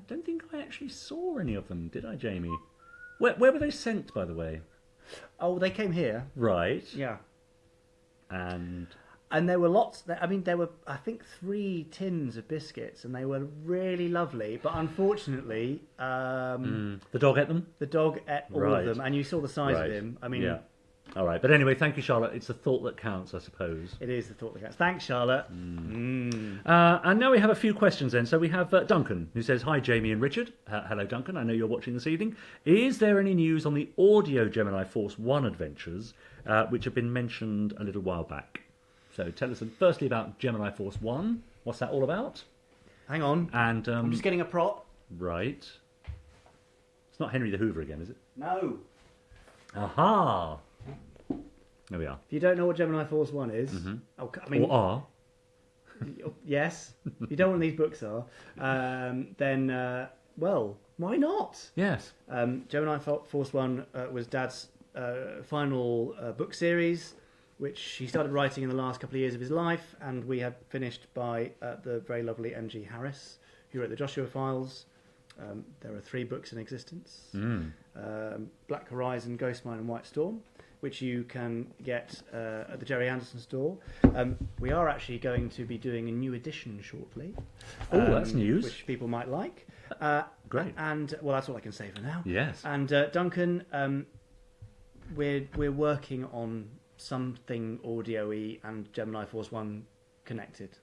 don't think I actually saw any of them, did I, Jamie? Where were they sent, by the way? Oh, they came here. Right. Yeah. And there were lots. I mean, there were, I think, 3 tins of biscuits, and they were really lovely. But unfortunately, the dog ate them? The dog ate all Right. of them, and you saw the size Right. of him. I mean, yeah. All right. But anyway, thank you, Charlotte. It's the thought that counts, I suppose. it is the thought that counts. Thanks, Charlotte. And now we have a few questions then. So we have Duncan, who says, hi, Jamie and Richard. Hello, Duncan. I know you're watching this evening. Is there any news on the audio Gemini Force 1 adventures, which have been mentioned a little while back? So tell us firstly about Gemini Force 1. What's that all about? Hang on. And I'm just getting a prop. Right. It's not Henry the Hoover again, is it? No. Aha! There we are. If you don't know what Gemini Force 1 is, I mean, Or are. Yes. If you don't know what these books are, then, well, why not? Yes. Gemini Force 1 was Dad's final book series, which he started writing in the last couple of years of his life, and we had finished by the very lovely M.G. Harris, who wrote the Joshua Files. There are 3 books in existence. Black Horizon, Ghostmine and White Storm, which you can get at the Gerry Anderson store. We are actually going to be doing a new edition shortly. Oh, that's news. Which people might like. Great. And, well, that's all I can say for now. Yes. And Duncan, we're working on something audio-y and Gemini Force 1 connected.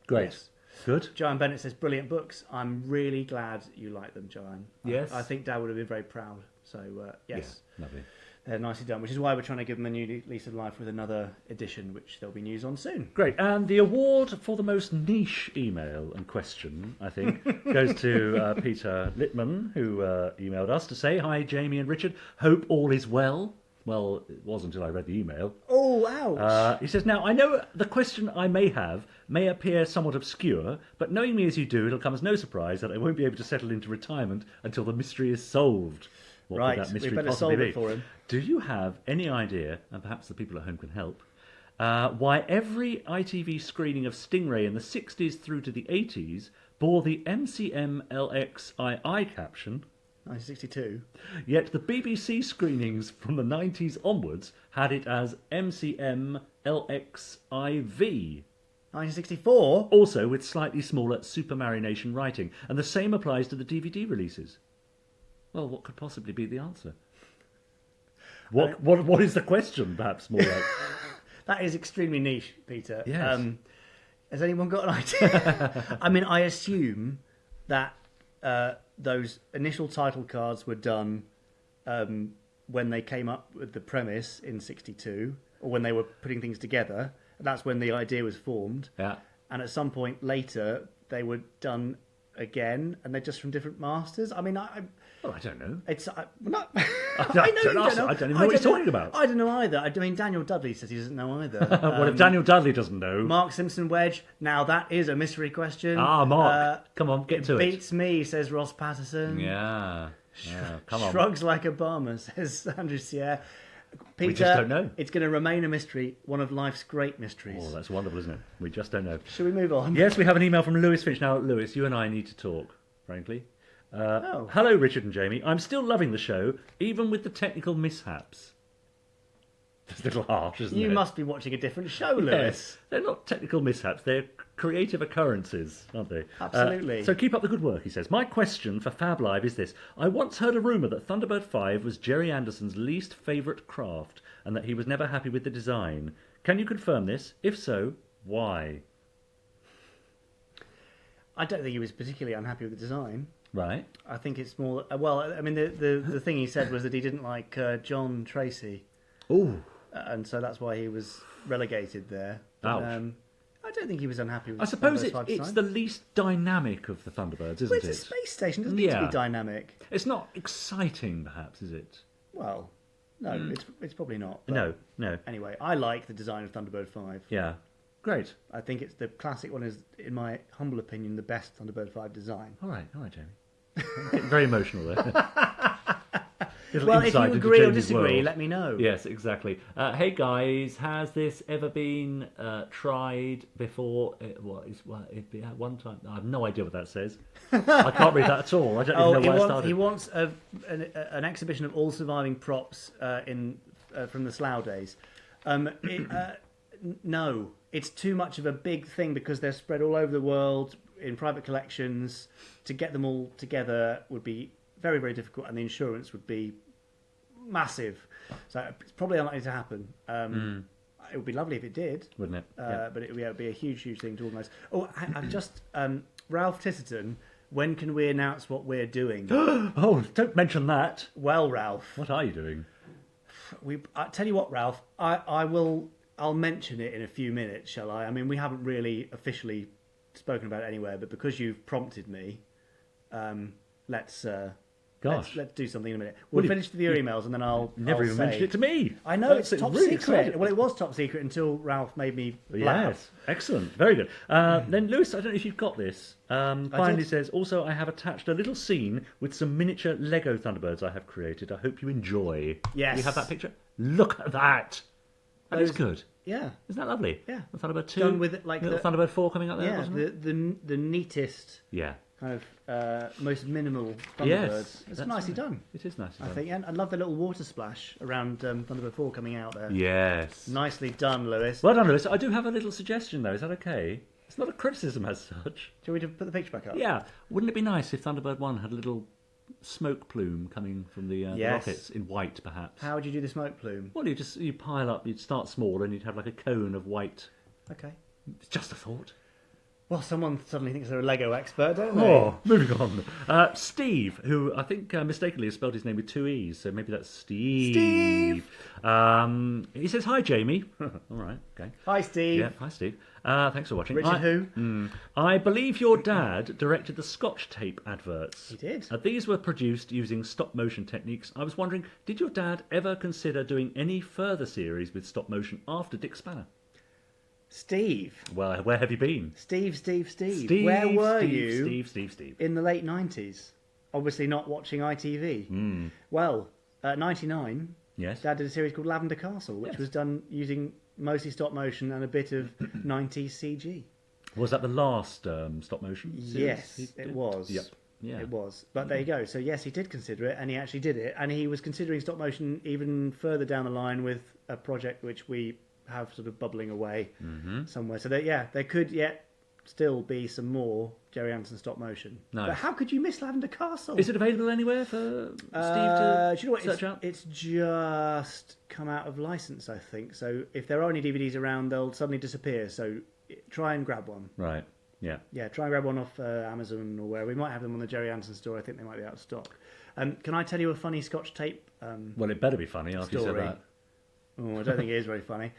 Great. Yes. Good. Joanne Bennett says, brilliant books. I'm really glad you like them, Joanne. Yes. I think Dad would have been very proud. So, yes. Yeah, lovely. They're nicely done, which is why we're trying to give them a new lease of life with another edition, which there'll be news on soon. Great. And the award for the most niche email and question, I think, goes to Peter Littman, who emailed us to say, hi, Jamie and Richard. Hope all is well. Well, it was until I read the email. Oh, ouch. He says, now, I know the question I may have may appear somewhat obscure, but knowing me as you do, it'll come as no surprise that I won't be able to settle into retirement until the mystery is solved. What Right, could that mystery we better possibly solve be? it for him. Do you have any idea, and perhaps the people at home can help, why every ITV screening of Stingray in the 60s through to the 80s bore the MCM LXII caption, 1962. Yet the BBC screenings from the 90s onwards had it as MCM LXIV. 1964? Also with slightly smaller supermarination writing. And the same applies to the DVD releases. Well, what could possibly be the answer? What is the question, perhaps, more like? That is extremely niche, Peter. Yes. Has anyone got an idea? I mean, I assume that those initial title cards were done when they came up with the premise in 62, or when they were putting things together. And that's when the idea was formed. Yeah. And at some point later, they were done again, and they're just from different masters. I mean, I don't know. It's I know don't you don't know. I don't even know what he's talking about. I don't know either. I mean, Daniel Dudley says he doesn't know either. What if Daniel Dudley doesn't know? Mark Simpson Wedge. Now that is a mystery question. Ah, Mark. Come on, get to it. Beats me, says Ross Patterson. Yeah. Come on. Shrugs like Obama, says Andrew Sierra. Peter, we just don't know. It's going to remain a mystery, one of life's great mysteries. Oh, that's wonderful, isn't it? We just don't know. Should we move on? Yes, we have an email from Lewis Finch. Now, Lewis, you and I need to talk, frankly. Hello, Richard and Jamie. I'm still loving the show, even with the technical mishaps. That's a little harsh, isn't it? You must be watching a different show, Lewis. Yes. They're not technical mishaps, they're creative occurrences, aren't they? Absolutely. So keep up the good work, he says. My question for Fab Live is this. I once heard a rumour that Thunderbird 5 was Gerry Anderson's least favourite craft and that he was never happy with the design. Can you confirm this? If so, why? I don't think he was particularly unhappy with the design. Right. I think it's more... well, I mean, the thing he said was that he didn't like John Tracy. Ooh. And so that's why he was relegated there. Ouch. I don't think he was unhappy with I suppose Thunderbird 5 it's design. the least dynamic of the Thunderbirds, isn't Well, it? it's a space station. It doesn't need to be dynamic. It's not exciting, perhaps, is it? Well, no, it's probably not. But No. Anyway, I like the design of Thunderbird 5. Yeah. Great. I think it's the classic one is, in my humble opinion, the best Thunderbird 5 design. All right, Jamie. I'm getting very emotional there. Well, if you agree or disagree, let me know. Yes, exactly. Hey guys, has this ever been tried before? At one time. I have no idea what that says. I can't read that at all. I don't even know where I started. He wants an exhibition of all surviving props from the Slough days. No, it's too much of a big thing because they're spread all over the world in private collections. To get them all together would be very, very difficult, and the insurance would be massive. So it's probably unlikely to happen. It would be lovely if it did, wouldn't it? But it would be a huge, huge thing to organise. Oh, I've just Ralph Titterton. When can we announce what we're doing? Oh, don't mention that. Well, Ralph, what are you doing? I tell you what, Ralph. I'll mention it in a few minutes, shall I? I mean, we haven't really officially spoken about it anywhere, but because you've prompted me, let's do something in a minute. We'll finish the viewer emails and then I'll never even mentioned it to me. I know, it's top really secret. exciting. Well, it was top secret until Ralph made me laugh. Yes, excellent, very good. Then Lewis, I don't know if you've got this. Finally says, also I have attached a little scene with some miniature Lego Thunderbirds I have created. I hope you enjoy. Yes. You have that picture? Look at that. That is good. Yeah. Isn't that lovely? Yeah. The Thunderbird 2. Done with like little Thunderbird 4 coming up there, yeah, wasn't it? the neatest. Yeah. Kind of most minimal Thunderbirds. Yes, It's nicely done. It is nicely done. I think, and I love the little water splash around Thunderbird 4 coming out there. Yes. Nicely done, Lewis. Well done, Lewis. I do have a little suggestion, though. Is that okay? It's not a criticism as such. Do you want me to put the picture back up? Yeah. Wouldn't it be nice if Thunderbird 1 had a little smoke plume coming from the rockets in white, perhaps? How would you do the smoke plume? Well, you pile up. You'd start small, and you'd have like a cone of white. Okay. It's just a thought. Well, someone suddenly thinks they're a Lego expert, don't they? Oh, moving on. Steve, who I think mistakenly has spelled his name with 2 E's, so maybe that's Steve. He says, hi, Jamie. All right, okay. Hi, Steve. Yeah, hi, Steve. Thanks for watching. Richard who? I believe your dad directed the Scotch tape adverts. He did. These were produced using stop-motion techniques. I was wondering, did your dad ever consider doing any further series with stop-motion after Dick Spanner? Steve. Well, where have you been? Steve. Where were you Steve. in the late 90s? Obviously not watching ITV. Well, 99, yes. Dad did a series called Lavender Castle, which was done using mostly stop motion and a bit of 90s CG. Was that the last stop motion series? Yes, it was. Yep. Yeah. It was. But there you go. So yes, he did consider it, and he actually did it. And he was considering stop motion even further down the line with a project which we have sort of bubbling away somewhere. So there could yet still be some more Gerry Anderson stop motion. Nice. But how could you miss Lavender Castle? Is it available anywhere for Steve to do you know what? search out? It's just come out of license, I think. So if there are any DVDs around, they'll suddenly disappear. So try and grab one. Right. Yeah. Yeah, try and grab one off Amazon or where. We might have them on the Gerry Anderson store. I think they might be out of stock. Can I tell you a funny Scotch tape well, it better be funny after story? you said that. Oh, I don't think it is very funny.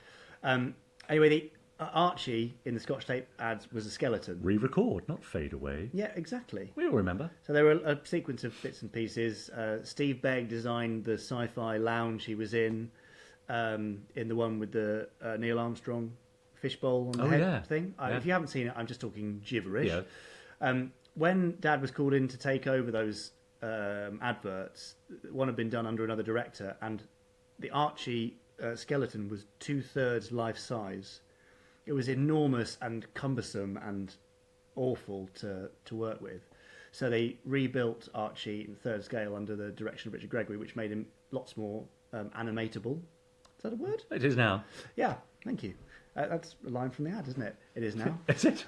Anyway, the Archie in the Scotch tape ads was a skeleton. Re-record, not fade away. Yeah, exactly. We all remember. So there were a sequence of bits and pieces. Steve Begg designed the sci-fi lounge he was in the one with the Neil Armstrong fishbowl on the head thing. If you haven't seen it, I'm just talking gibberish. Yeah. When Dad was called in to take over those adverts, one had been done under another director, and the Archie skeleton was 2/3 life size. It was enormous and cumbersome and awful to work with. So they rebuilt Archie in third scale under the direction of Richard Gregory, which made him lots more animatable. Is that a word? It is now. Yeah, thank you. That's a line from the ad, isn't it? It is now. Is it?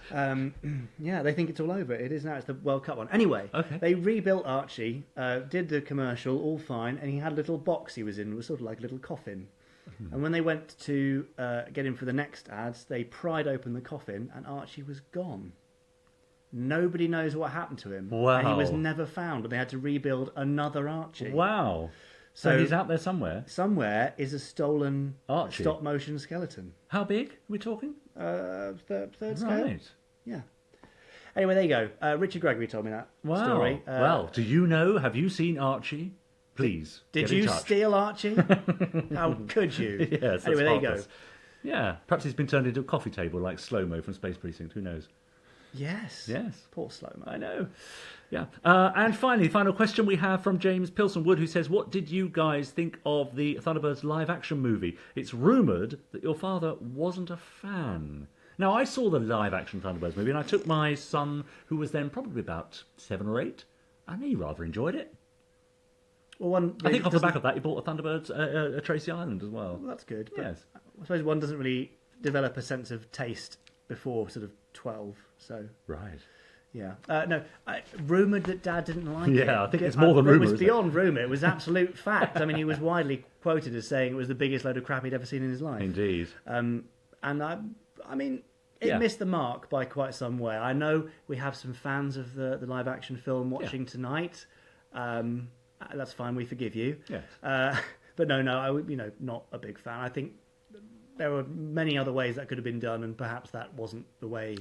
Yeah, they think it's all over. It is now. It's the World Cup one. Anyway, they rebuilt Archie, did the commercial, all fine, and he had a little box he was in. It was sort of like a little coffin. And when they went to get him for the next ads, they pried open the coffin, and Archie was gone. Nobody knows what happened to him. Wow. And he was never found, and they had to rebuild another Archie. Wow. So he's out there somewhere. Somewhere is a stolen Archie. stop-motion skeleton. How big are we talking? Third scale. Right. Yeah. Anyway, there you go. Richard Gregory told me that story. Well, do you know? Have you seen Archie? Please. Did you steal Archie? How could you? Yes. Anyway, there you go. Yeah. Perhaps he's been turned into a coffee table like Slow-Mo from Space Precinct. Who knows? Yes. Poor Slow-Mo. I know. Yeah. And finally, final question we have from James Pilson Wood, who says, what did you guys think of the Thunderbirds live-action movie? It's rumoured that your father wasn't a fan. Now, I saw the live-action Thunderbirds movie, and I took my son, who was then probably about 7 or 8, and he rather enjoyed it. Well, I think off the back of that, he bought a Thunderbirds, a Tracy Island as well. Well, that's good. Yes. I suppose one doesn't really develop a sense of taste before sort of 12, so... Right. Yeah. No, rumoured that Dad didn't like it. Yeah, I think it's more than rumour. It was beyond rumour. It was absolute fact. I mean, he was widely quoted as saying it was the biggest load of crap he'd ever seen in his life. Indeed. And I mean, it missed the mark by quite some way. I know we have some fans of the live-action film watching tonight. That's fine. We forgive you. Yes. But no, not a big fan. I think there were many other ways that could have been done, and perhaps that wasn't the way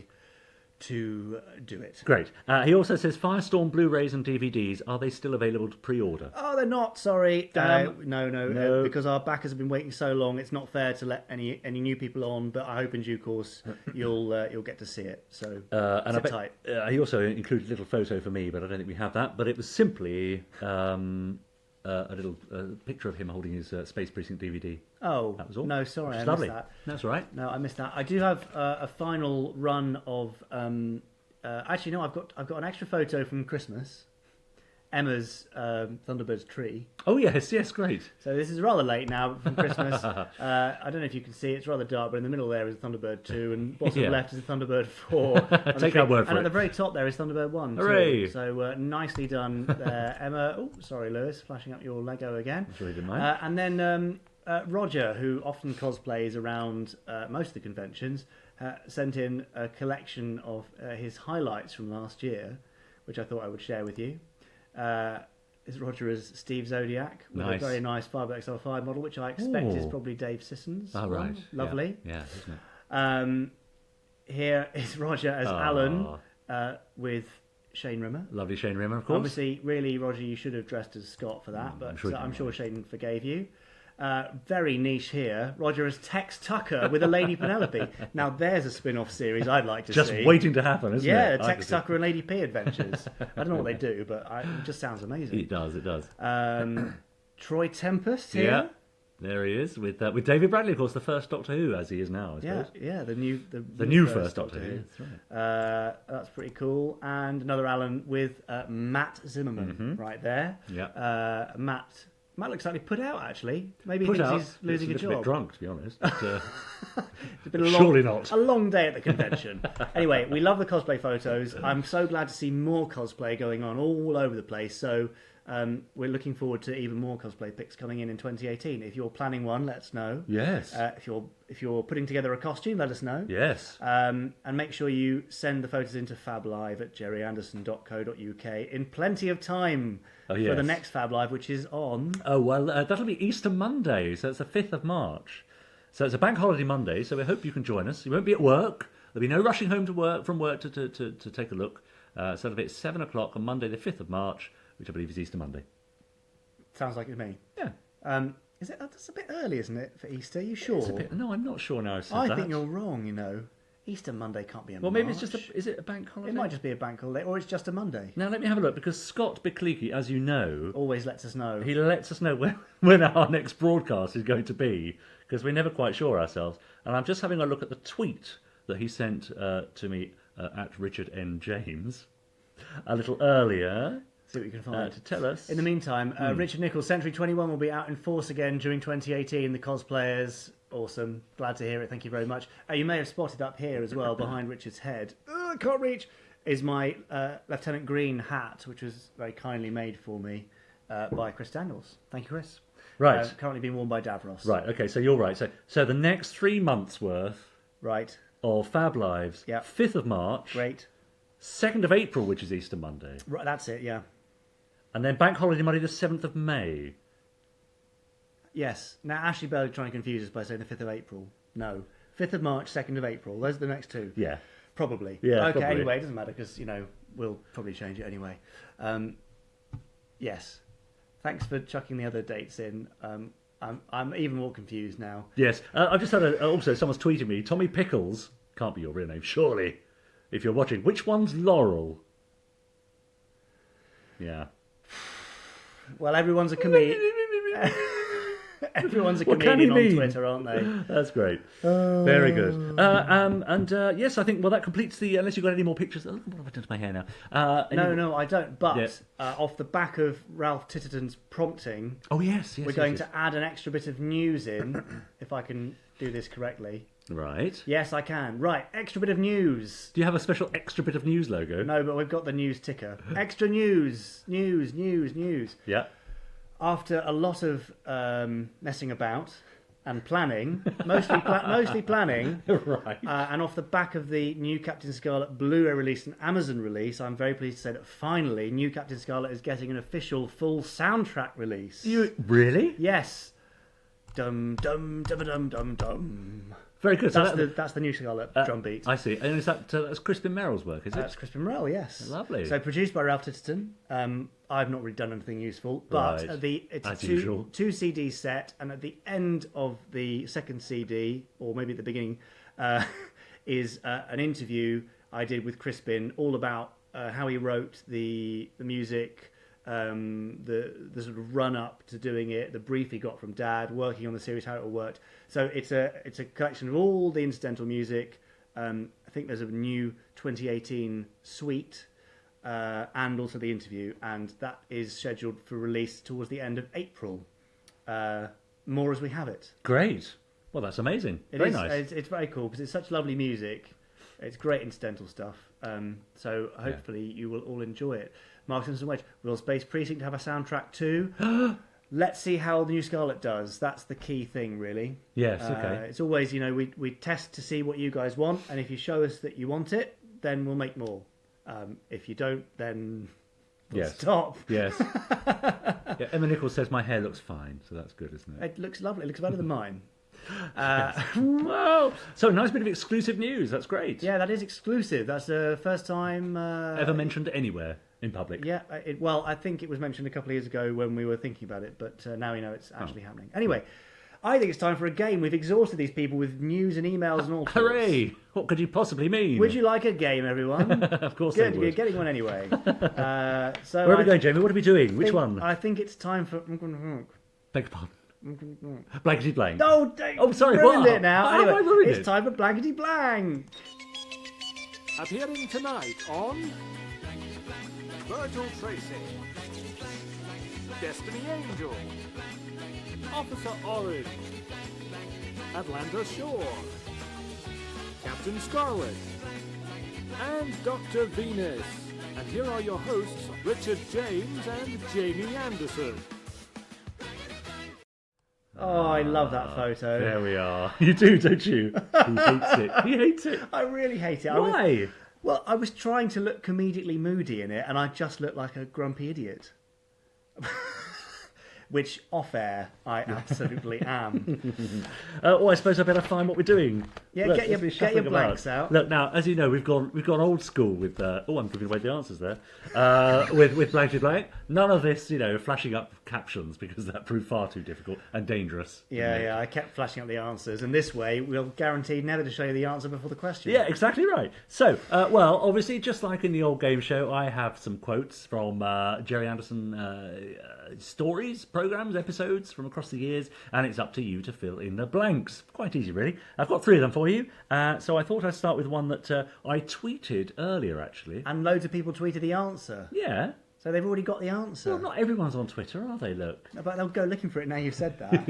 to do it. Great. He also says, Firestorm Blu-rays and DVDs, are they still available to pre-order? Oh, they're not, sorry. Damn. No. Because our backers have been waiting so long, it's not fair to let any new people on, but I hope in due course you'll get to see it. So sit tight. He also included a little photo for me, but I don't think we have that. But it was simply a little picture of him holding his Space Precinct DVD. Oh, that was all. No, sorry, I lovely. missed that. That's all right. No, I missed that. I do have a final run of. Actually, no, I've got an extra photo from Christmas. Emma's Thunderbird's tree. Oh yes, great. So this is rather late now from Christmas. I don't know if you can see, it's rather dark, but in the middle there is Thunderbird 2, and bottom left is Thunderbird 4. Take our word for it. And at the very top there is Thunderbird 1. Hooray! Too. So nicely done there, Emma. Oh, sorry, Lewis, flashing up your Lego again. I'm sure you didn't mind. And then Roger, who often cosplays around most of the conventions, sent in a collection of his highlights from last year, which I thought I would share with you. Is Roger as Steve Zodiac with a very nice 5XL5 model, which I expect is probably Dave Sisson's. Oh, right. Lovely. Yeah, isn't it? Here is Roger as Alan with Shane Rimmer. Lovely Shane Rimmer, of course. Obviously, really, Roger, you should have dressed as Scott for that, but I'm sure Shane forgave you. Very niche here. Roger as Tex Tucker with a Lady Penelope. Now there's a spin-off series I'd like to see. Just waiting to happen, isn't it? Yeah, Tex Tucker and Lady P adventures. I don't know what they do, but it just sounds amazing. It does. Troy Tempest here. Yeah, there he is with David Bradley, of course, the first Doctor Who, as he is now. I suppose. Yeah, the new first Doctor Who. That's right. That's pretty cool. And another Alan with Matt Zimmerman right there. Yeah. Matt looks slightly put out, actually. Maybe he thinks he's losing a job. A bit drunk, to be honest. But, it's been surely not. A long day at the convention. Anyway, we love the cosplay photos. I'm so glad to see more cosplay going on all over the place. So we're looking forward to even more cosplay pics coming in 2018. If you're planning one, let us know. Yes. If you're putting together a costume, let us know. Yes. And make sure you send the photos into fablive@gerryanderson.co.uk in plenty of time for the next Fab Live, which is on... Oh, well, that'll be Easter Monday, so it's the 5th of March. So it's a bank holiday Monday, so we hope you can join us. You won't be at work. There'll be no rushing home from work to take a look. So it'll be at 7 o'clock on Monday, the 5th of March, which I believe is Easter Monday. Sounds like it's me. Yeah. Is it? That's a bit early, isn't it, for Easter? Are you sure? No, I'm not sure now I've said that. I think you're wrong, you know. Easter Monday can't be a Well, maybe it's just is it a bank holiday? It might just be a bank holiday, or it's just a Monday. Now, let me have a look, because Scott Bickley, as you know... always lets us know. He lets us know when our next broadcast is going to be, because we're never quite sure ourselves. And I'm just having a look at the tweet that he sent to me at Richard N. James a little earlier. See what you can find. To tell us. In the meantime, Richard Nichols, Century 21 will be out in force again during 2018. The cosplayers, awesome. Glad to hear it. Thank you very much. You may have spotted up here as well, behind Richard's head. I can't reach. Is my Lieutenant Green hat, which was very kindly made for me by Chris Daniels. Thank you, Chris. Right. Currently being worn by Davros. Right, okay, so you're right. So the next 3 months worth of Fab Lives, 5th of March, Great. 2nd of April, which is Easter Monday. Right, that's it, yeah. And then Bank Holiday Monday, the 7th of May. Yes. Now, Ashley Bell is trying to confuse us by saying the 5th of April. No. 5th of March, 2nd of April. Those are the next two. Yeah. Probably. Yeah, okay, probably. Anyway, it doesn't matter because, we'll probably change it anyway. Yes. Thanks for chucking the other dates in. I'm even more confused now. Yes. I've just had also, someone's tweeted me, Tommy Pickles, can't be your real name, surely, if you're watching. Which one's Laurel? Yeah. Well, everyone's a comedian. Everyone's a comedian on Twitter, aren't they? That's great. Very good. Yes, I think, that completes the... Unless you've got any more pictures... Oh, what have I done to my hair now? No, I don't. But off the back of Ralph Titterton's prompting... Oh, yes. We're going to add an extra bit of news in, if I can do this correctly. Right. Yes, I can. Right, extra bit of news. Do you have a special extra bit of news logo? No, but we've got the news ticker. Extra news. News. Yeah. After a lot of messing about and planning, mostly planning, right. And off the back of the new Captain Scarlet Blu-ray release and Amazon release, I'm very pleased to say that finally, new Captain Scarlet is getting an official full soundtrack release. You really? Yes. Dum dum dum dum dum dum. Very good. That's the new Scarlet drum beat. I see. And is that's Crispin Merrill's work, is it? That's Crispin Merrill, yes. Lovely. So produced by Ralph Titterton. I've not really done anything useful, but it's a two CD set, and at the end of the second CD, or maybe at the beginning, is an interview I did with Crispin, all about how he wrote the music, the sort of run up to doing it, the brief he got from Dad, working on the series, how it all worked. So it's a collection of all the incidental music. I think there's a new 2018 suite. And also the interview, and that is scheduled for release towards the end of April. More as we have it. Great. Well, that's amazing. Very nice. It's very cool because it's such lovely music. It's great incidental stuff. So hopefully you will all enjoy it. Marks and Wedge. Will Space Precinct have a soundtrack too? Let's see how the new Scarlet does. That's the key thing, really. Yes, okay. It's always, we test to see what you guys want, and if you show us that you want it, then we'll make more. If you don't, then stop. Yes. Emma Nichols says my hair looks fine, so that's good, isn't it? It looks lovely. It looks better than mine. Wow. So, nice bit of exclusive news. That's great. Yeah, that is exclusive. That's the first time... ever mentioned anywhere in public. Yeah, I think it was mentioned a couple of years ago when we were thinking about it, but now we know it's actually happening. Anyway... I think it's time for a game. We've exhausted these people with news and emails and all sorts. Hooray! What could you possibly mean? Would you like a game, everyone? Of course Good, I would. you're getting one anyway. So where are we going, Jamie? What are we doing? Which one? I think it's time for... Beg your pardon. Blankety blank. No, sorry. Ruined it now. How Anyway, have I ruined it's time for Blankety blank. Appearing tonight on Virgil Tracy, Destiny Angel, Officer Orange, Atlanta Shore, Captain Scarlet, and Dr. Venus. And here are your hosts, Richard James and Jamie Anderson. Oh, I love that photo. There we are. You do, don't you? He hates it. He hates it. I really hate it. Why? I was trying to look comedically moody in it, and I just looked like a grumpy idiot. Which, off-air, I absolutely am. I suppose I better find what we're doing. Yeah, Look, get your blanks out. Look, now, as you know, we've gone old school with... I'm giving away the answers there. With Blankety Blank. None of this, flashing up captions, because that proved far too difficult and dangerous. Yeah, I kept flashing up the answers, and this way, we'll guarantee never to show you the answer before the question. Yeah, exactly right. So, obviously, just like in the old game show, I have some quotes from Gerry Anderson stories, programmes, episodes from across the years, and it's up to you to fill in the blanks. Quite easy, really. I've got 3 of them for you. So I thought I'd start with one that I tweeted earlier, actually. And loads of people tweeted the answer. Yeah. So they've already got the answer. Well, not everyone's on Twitter, are they, look? But they'll go looking for it now you've said that.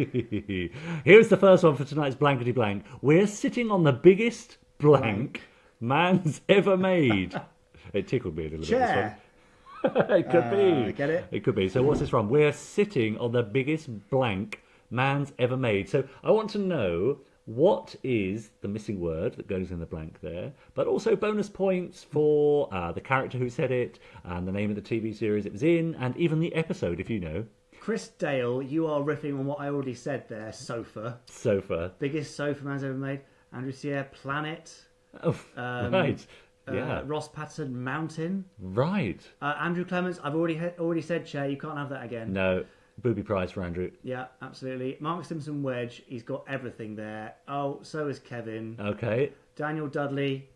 Here's the first one for tonight's Blankety Blank. We're sitting on the biggest blank man's ever made. It tickled me a little bit, this one. It could be. Get it? It could be. So what's this from? We're sitting on the biggest blank man's ever made. So I want to know what is the missing word that goes in the blank there, but also bonus points for the character who said it, and the name of the TV series it was in, and even the episode, if you know. Chris Dale, you are riffing on what I already said there. Sofa. Biggest sofa man's ever made. Andrew Sierra, Planet. Oh, right. Yeah. Ross Patterson, Mountain. Right. Andrew Clements, I've already said, Che, you can't have that again. No. Booby prize for Andrew. Yeah, absolutely. Mark Simpson Wedge, he's got everything there. Oh, so is Kevin. Okay. Daniel Dudley,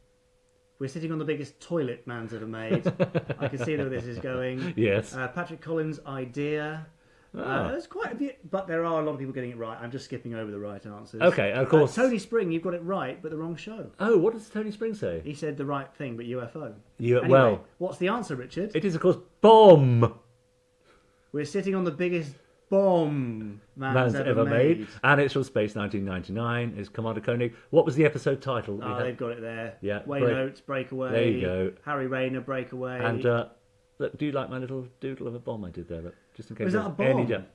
we're sitting on the biggest toilet man's ever made. I can see where this is going. Yes. Patrick Collins' idea. There's quite a few, but there are a lot of people getting it right. I'm just skipping over the right answers. Okay, of course. Tony Spring, you've got it right, but the wrong show. Oh, what does Tony Spring say? He said the right thing, but UFO. Anyway, well, what's the answer, Richard? It is, of course, bomb. We're sitting on the biggest bomb man's ever made. And it's from Space 1999. It's Commander Koenig. What was the episode title? They've got it there. Yeah. Wayne Oates, Breakaway. There you go. Harry Rayner, Breakaway. And look, do you like my little doodle of a bomb I did there? Look, just in case. Was that a bomb? Any doubt.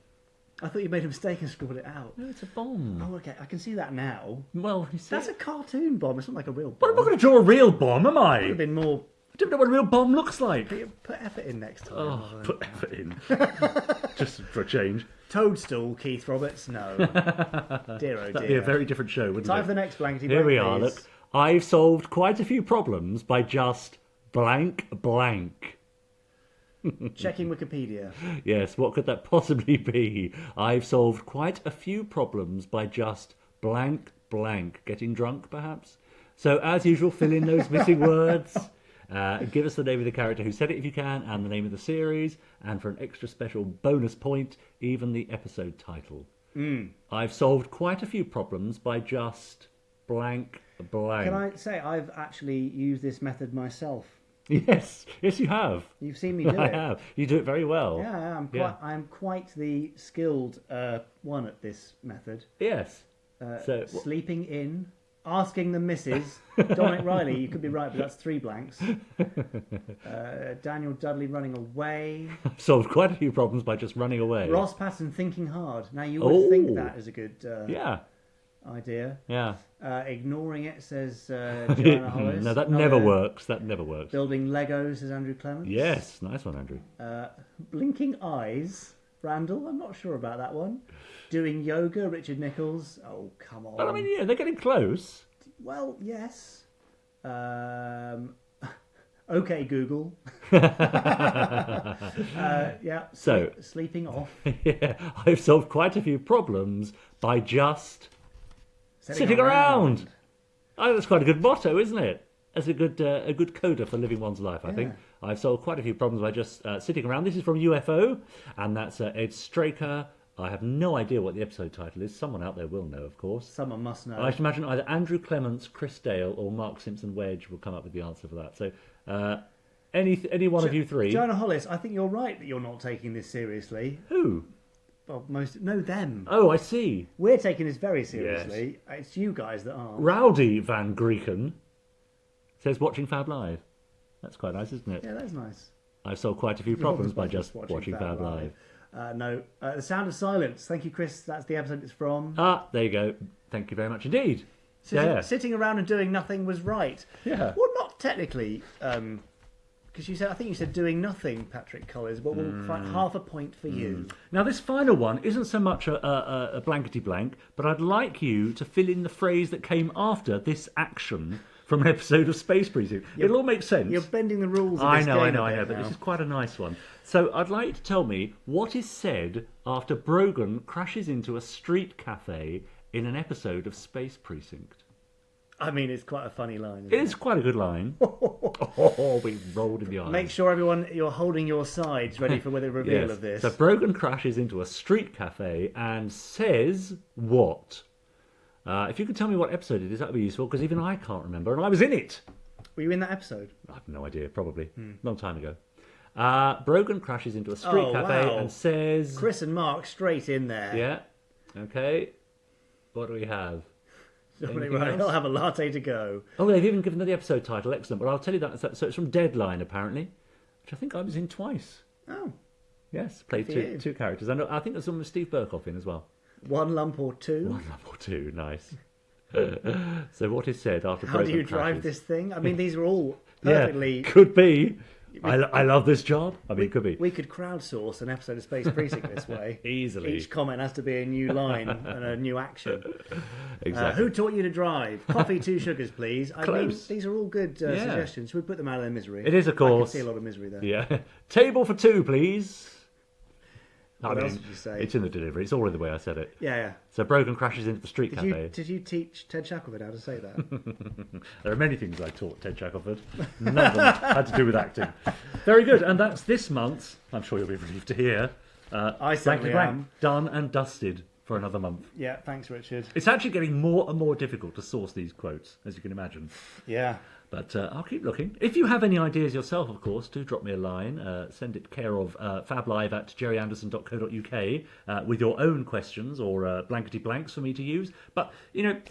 I thought you made a mistake and scribbled it out. No, it's a bomb. Oh, okay. I can see that now. Well, you see, that's a cartoon bomb. It's not like a real bomb. But I'm not going to draw a real bomb, am I? It would have been more. I don't know what a real bomb looks like. Put effort in next time. Oh, put effort in. Just for a change. Toadstool, Keith Roberts. No. Dear oh dear. That'd be a very different show, wouldn't it? Time for the next Blankety Blank. Here we are. Look, I've solved quite a few problems by just blank. Checking Wikipedia. Yes, what could that possibly be? I've solved quite a few problems by just blank. Getting drunk, perhaps? So, as usual, fill in those missing words. Give us the name of the character who said it if you can, and the name of the series, and for an extra special bonus point, even the episode title. I've solved quite a few problems by just blank. Can I say I've actually used this method myself? Yes, you have. You've seen me do it. I have. You do it very well. Yeah, I'm quite the skilled one at this method. Yes. So sleeping in, asking the missus. Dominic Riley, you could be right, but that's 3 blanks. Daniel Dudley running away. I've solved quite a few problems by just running away. Ross Patton thinking hard. Now you would think that is a good idea. Yeah. Ignoring it, says Joanna Hollis. No, that never works. That never works. Building Legos, says Andrew Clements. Yes, nice one, Andrew. Blinking eyes, Randall. I'm not sure about that one. Doing yoga, Richard Nichols. Oh, come on. Well, I mean, yeah, they're getting close. Well, yes. Okay, Google. Yeah. So sleeping off. Yeah, I've solved quite a few problems by just sitting around. Oh, that's quite a good motto, isn't it? That's a good coda for living one's life, I think. I've solved quite a few problems by just sitting around. This is from UFO, and that's Ed Straker. I have no idea what the episode title is. Someone out there will know, of course. Someone must know. I should imagine either Andrew Clements, Chris Dale, or Mark Simpson Wedge will come up with the answer for that. So, any one of you three. Joanna Hollis, I think you're right that you're not taking this seriously. Who? Well, them. Oh, I see. We're taking this very seriously. Yes. It's you guys that aren't. Rowdy Van Greeken says watching Fab Live. That's quite nice, isn't it? Yeah, that's nice. I've solved quite a few problems by just watching Fab Live. No. The Sound of Silence. Thank you, Chris. That's the episode it's from. There you go. Thank you very much indeed. Sitting around and doing nothing was right. Yeah. Well, not technically, because I think you said doing nothing, Patrick Collins, but we'll find half a point for you. Now, this final one isn't so much a blankety blank, but I'd like you to fill in the phrase that came after this action from an episode of Space Precinct. It'll all make sense. You're bending the rules of I this know, game but this is quite a nice one. So I'd like you to tell me what is said after Brogan crashes into a street cafe in an episode of Space Precinct. I mean, it's quite a funny line. It is quite a good line. We rolled in the eyes. Make sure, everyone, you're holding your sides ready for the reveal of this. So Brogan crashes into a street cafe and says what? If you could tell me what episode it is, that would be useful, because even I can't remember, and I was in it. Were you in that episode? I have no idea, probably. Long time ago. Brogan crashes into a street cafe and says... Chris and Mark straight in there. Yeah. Okay. What do we have? Somebody right, I'll have a latte to go. Oh, they've even given the episode title. Excellent. But I'll tell you that. So it's from Deadline, apparently, which I think I was in twice. Oh. Yes, played two characters. I think there's one with Steve Burkoff in as well. One lump or two? One lump or two, nice. So what is said after How do you crashes? drive this thing? I mean, these are all perfectly... Yeah, could be. I love this job. I mean, it could be. We could crowdsource an episode of Space Precinct this way. Easily. Each comment has to be a new line and a new action. Exactly. Who taught you to drive? Coffee, 2 sugars, please. I mean, these are all good suggestions. Should we put them out of their misery? It is, of course. I can see a lot of misery there. Yeah. Table for 2, please. What else did you say? It's in the delivery. It's already the way I said it. Yeah. So Brogan crashes into the street cafe. Did you teach Ted Shackelford how to say that? There are many things I taught Ted Shackelford. None of them had to do with acting. Very good. And that's this month. I'm sure you'll be relieved to hear. I certainly am. Done and dusted for another month. Yeah, thanks, Richard. It's actually getting more and more difficult to source these quotes, as you can imagine. Yeah. But I'll keep looking. If you have any ideas yourself, of course, do drop me a line. Send it care of fablive@gerryanderson.co.uk with your own questions or blankety blanks for me to use. But, they've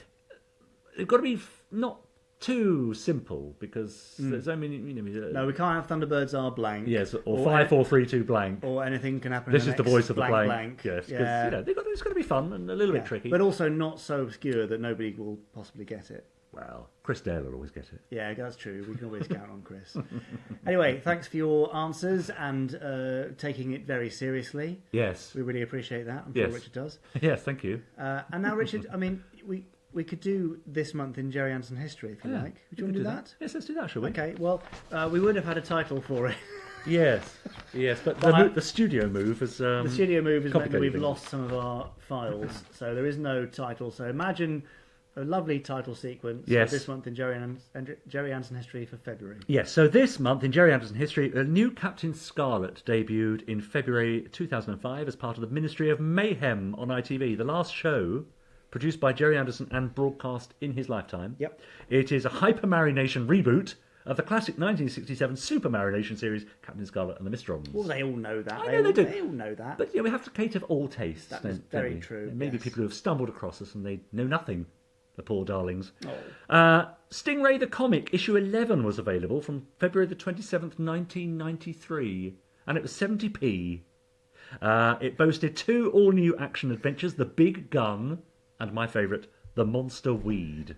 got to be not too simple because there's so many... No, we can't have Thunderbirds are blank. Yes, or 5432 blank. Or anything can happen This in is the voice of the blank. Yes, because it's got to be fun and a little bit tricky. But also not so obscure that nobody will possibly get it. Well, Chris Dale will always get it. Yeah, that's true. We can always count on Chris. Anyway, thanks for your answers and taking it very seriously. Yes. We really appreciate that. I'm sure Richard does. Yes, thank you. And now, Richard, I mean, we could do this month in Gerry Anderson history, if you like. Would you want to do that? Yes, let's do that, shall we? Okay, well, we would have had a title for it. Yes, but the studio move has... the studio move has meant that we've lost some of our files, so there is no title. So imagine... a lovely title sequence for this month in Gerry Anderson history for February. Yes, so this month in Gerry Anderson history, a new Captain Scarlet debuted in February 2005 as part of the Ministry of Mayhem on ITV, the last show produced by Gerry Anderson and broadcast in his lifetime. Yep. It is a Hypermarination reboot of the classic 1967 Super Marination series, Captain Scarlet and the Mysterons. Well, they all know that. I know they do. They all know that. But we have to cater for all tastes. That's very true. Maybe people who have stumbled across us and they know nothing. The poor darlings. Oh. Stingray the Comic, issue 11 was available from February the 27th, 1993. And it was 70p. It boasted 2 all-new action adventures, The Big Gun, and my favourite, The Monster Weed.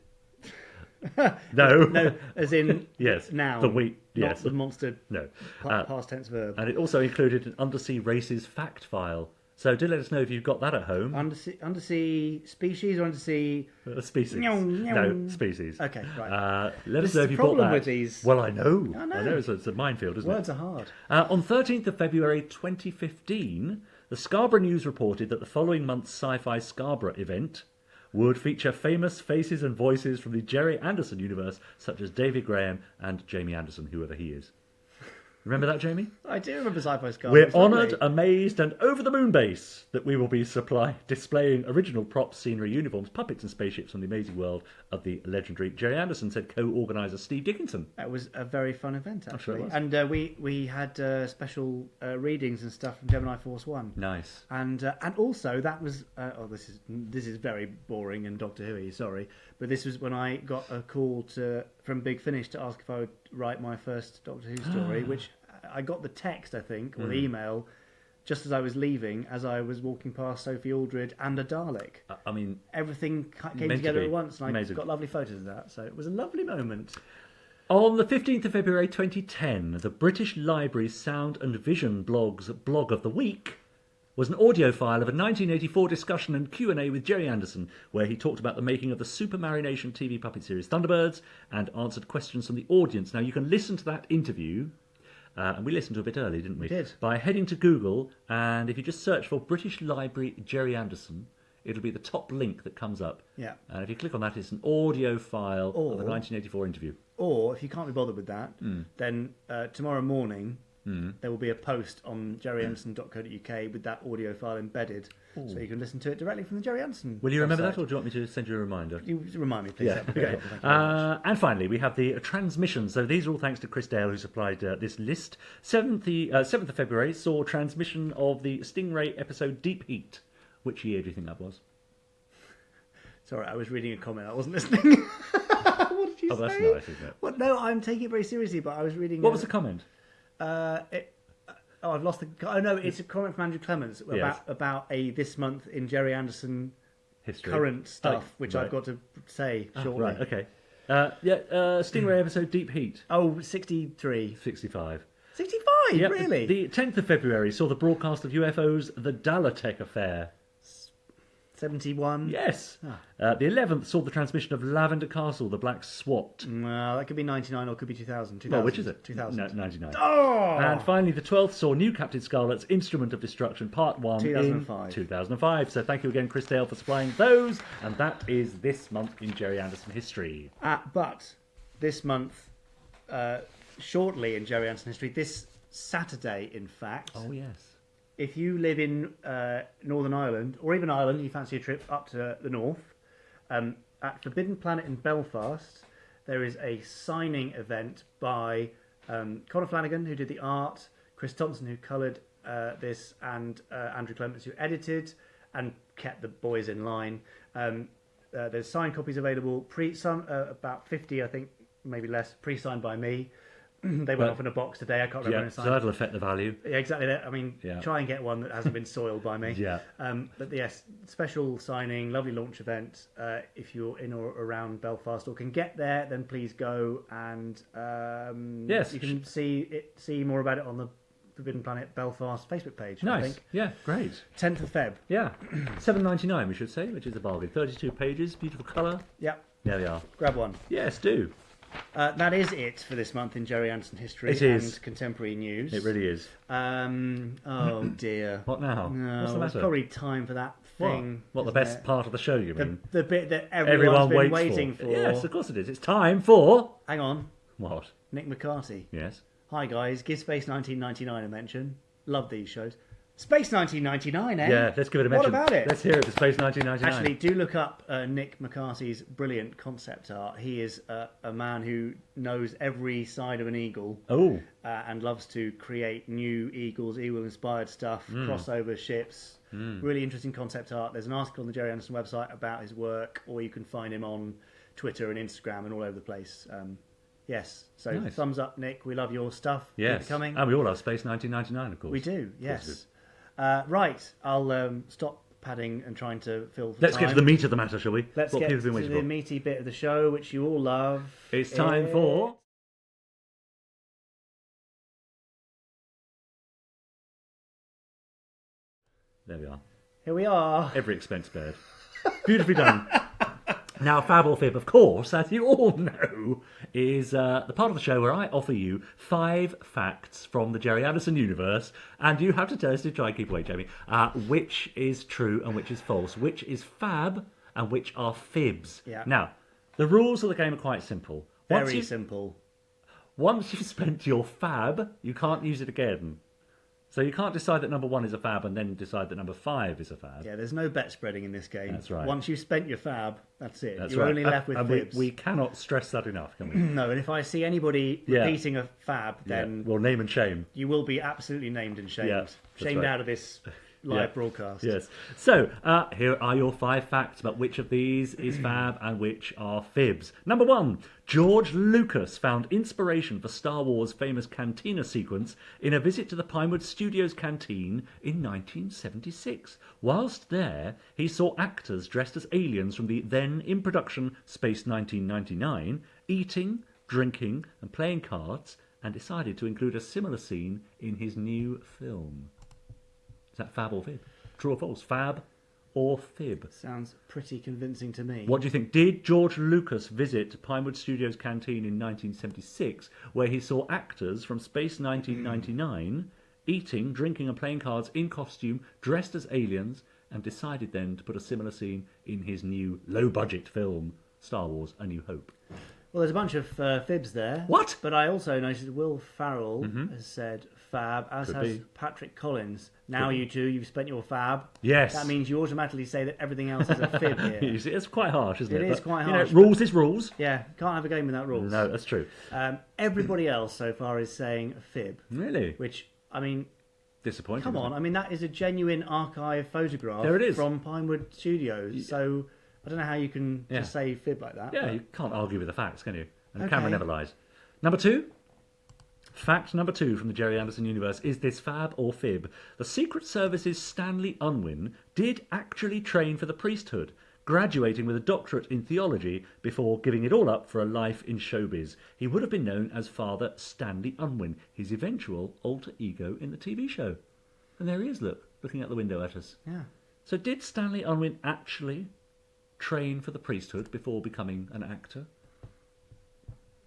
No, as in yes, now. The weed, yes, not the monster. No, past tense verb. And it also included an undersea races fact file. So do let us know if you've got that at home. Undersea species or undersea... species. No, species. Okay, right. Let us know if you've got that. With these... Well, I know. It's a minefield, isn't Words are hard. On 13th of February 2015, the Scarborough News reported that the following month's Sci-Fi Scarborough event would feature famous faces and voices from the Gerry Anderson universe, such as David Graham and Jamie Anderson, whoever he is. Remember that, Jamie? I do remember Sci-Fi Scarborough. We're honoured, amazed, and over the moon base that we will be displaying original props, scenery, uniforms, puppets, and spaceships from the amazing world of the legendary Gerry Anderson, said co-organiser Steve Dickinson. That was a very fun event, actually. Sure it was. And we had special readings and stuff from Gemini Force One. Nice. And also that was this is very boring and Doctor Who-y, sorry, but this was when I got a call from Big Finish to ask if I would write my first Doctor Who story, which I got the text, I think, or the email, just as I was leaving, as I was walking past Sophie Aldred and a Dalek. I mean... everything came together at once, and I got lovely photos of that, so it was a lovely moment. On the 15th of February 2010, the British Library's Sound and Vision blog's Blog of the Week was an audio file of a 1984 discussion and Q&A with Gerry Anderson, where he talked about the making of the Super Marination TV puppet series Thunderbirds and answered questions from the audience. Now, you can listen to that interview, and we listened to it a bit early, didn't we? We did. By heading to Google, and if you just search for British Library Gerry Anderson, it'll be the top link that comes up. Yeah. And if you click on that, it's an audio file of the 1984 interview. Or, if you can't be bothered with that, then tomorrow morning... there will be a post on jerryanderson.co.uk with that audio file embedded, so you can listen to it directly from the Gerry Anderson Will you remember website. that, or do you want me to send you a reminder? You remind me, please. Yeah. That'd be very helpful. Thank you very much. And finally, we have the transmissions. So these are all thanks to Chris Dale, who supplied this list. 7th of February saw transmission of the Stingray episode Deep Heat. Which year do you think that was? Sorry, I was reading a comment. I wasn't listening. What did you say? That's nice, isn't it? Well, no, I'm taking it very seriously, but I was reading... What was the comment? I've lost the... Oh, no, it's a comment from Andrew Clements about a This Month in Gerry Anderson history current stuff, which I've got to say shortly. Right, okay. Stingray episode Deep Heat. Oh, 63. 65. 65, Yep. really? The 10th of February saw the broadcast of UFO's The Dalatech Affair. 71. Yes. The 11th saw the transmission of Lavender Castle, The Black SWAT. Well, that could be 99 or it could be 2000. Well, which is it? 2000. No, 99. Oh! And finally, the 12th saw new Captain Scarlet's Instrument of Destruction, Part 1 2005. in 2005. So thank you again, Chris Dale, for supplying those. And that is this month in Gerry Anderson history. But this month, shortly in Gerry Anderson history, this Saturday, in fact... Oh, yes. If you live in Northern Ireland, or even Ireland, you fancy a trip up to the north, at Forbidden Planet in Belfast, there is a signing event by Conor Flanagan, who did the art, Chris Thompson, who coloured this, and Andrew Clements, who edited and kept the boys in line. There's signed copies available, about 50, I think, maybe less, pre-signed by me. They went off in a box today. I can't remember. Yeah, so that'll affect the value. Yeah, exactly that. I mean, try and get one that hasn't been soiled by me. Yeah. But yes, special signing, lovely launch event. If you're in or around Belfast or can get there, then please go and yes, you can see more about it on the Forbidden Planet Belfast Facebook page. Nice. I think. Yeah, great. 10th of Feb. Yeah. $7.99 we should say, which is a bargain. 32 pages, beautiful colour. Yep. There we are. Grab one. Yes, do. That is it for this month in Gerry Anderson history and contemporary news. It really is. Oh dear. What now? No, What's the matter? It's probably time for that thing. What the best part of the show, you mean? The bit that everyone's been waiting for. Yes, of course it is. It's time for... Hang on. What? Nick McCarthy. Yes. Hi guys, give Space 1999 a mention. Love these shows. Space 1999, eh? Yeah, let's give it a mention. What about it? Let's hear it for Space 1999. Actually, do look up Nick McCarthy's brilliant concept art. He is a man who knows every side of an eagle. Oh. And loves to create new eagles, eagle-inspired stuff, crossover ships. Really interesting concept art. There's an article on the Gerry Anderson website about his work, or you can find him on Twitter and Instagram and all over the place. Yes, so nice. Thumbs up, Nick. We love your stuff. Yes. Keep it coming. And we all love Space 1999, of course. We do, yes. Right, I'll stop padding and trying to fill Let's get to the meat of the matter, shall we? Let's get to the meaty bit of the show, which you all love. It's time for... There we are. Here we are. Every expense spared. Beautifully done. Now, Fab or Fib, of course, as you all know, is the part of the show where I offer you 5 facts from the Gerry Anderson universe, and you have to tell us, to try and keep away, Jamie, which is true and which is false, which is Fab and which are Fibs. Yeah. Now, the rules of the game are quite simple. Very simple. Once you've spent your Fab, you can't use it again. So you can't decide that number 1 is a Fab and then decide that number 5 is a Fab. Yeah, there's no bet spreading in this game. That's right. Once you've spent your Fab, that's it. That's You're right. only left with Fibs. We cannot stress that enough, can we? No, and if I see anybody repeating a Fab, then... Well, name and shame. You will be absolutely named and shamed. Yeah, shamed right. out of this live broadcast. Yes. So, here are your 5 facts about which of these is Fab and which are Fibs. Number 1. George Lucas found inspiration for Star Wars' famous Cantina sequence in a visit to the Pinewood Studios canteen in 1976. Whilst there, he saw actors dressed as aliens from the then in production Space 1999 eating, drinking and playing cards, and decided to include a similar scene in his new film. Is that Fab or Fib? True or false? Fab or Fib? Sounds pretty convincing to me. What do you think? Did George Lucas visit Pinewood Studios canteen in 1976, where he saw actors from Space 1999 eating, drinking and playing cards in costume, dressed as aliens, and decided then to put a similar scene in his new low-budget film, Star Wars A New Hope? Well, there's a bunch of fibs there. What? But I also noticed Will Farrell has said FAB, as Could has be. Patrick Collins. Now Could you two, you've spent your FAB. Yes. That means you automatically say that everything else is a fib here. You see, it's quite harsh, isn't it? It is But, quite you know, harsh. rules is rules. Yeah, can't have a game without rules. No, that's true. Everybody else so far is saying fib. Really? Which, I mean, Disappointing. come on. I mean, that is a genuine archive photograph There it is. from Pinewood Studios. So I don't know how you can just say fib like that. Yeah, but- you can't argue with the facts, can you? And the Okay. camera never lies. Number 2. Fact number 2 from the Gerry Anderson universe. Is this fab or fib? The Secret Service's Stanley Unwin did actually train for the priesthood, graduating with a doctorate in theology before giving it all up for a life in showbiz. He would have been known as Father Stanley Unwin, his eventual alter ego in the TV show. And there he is, look, looking out the window at us. Yeah. So did Stanley Unwin actually train for the priesthood before becoming an actor?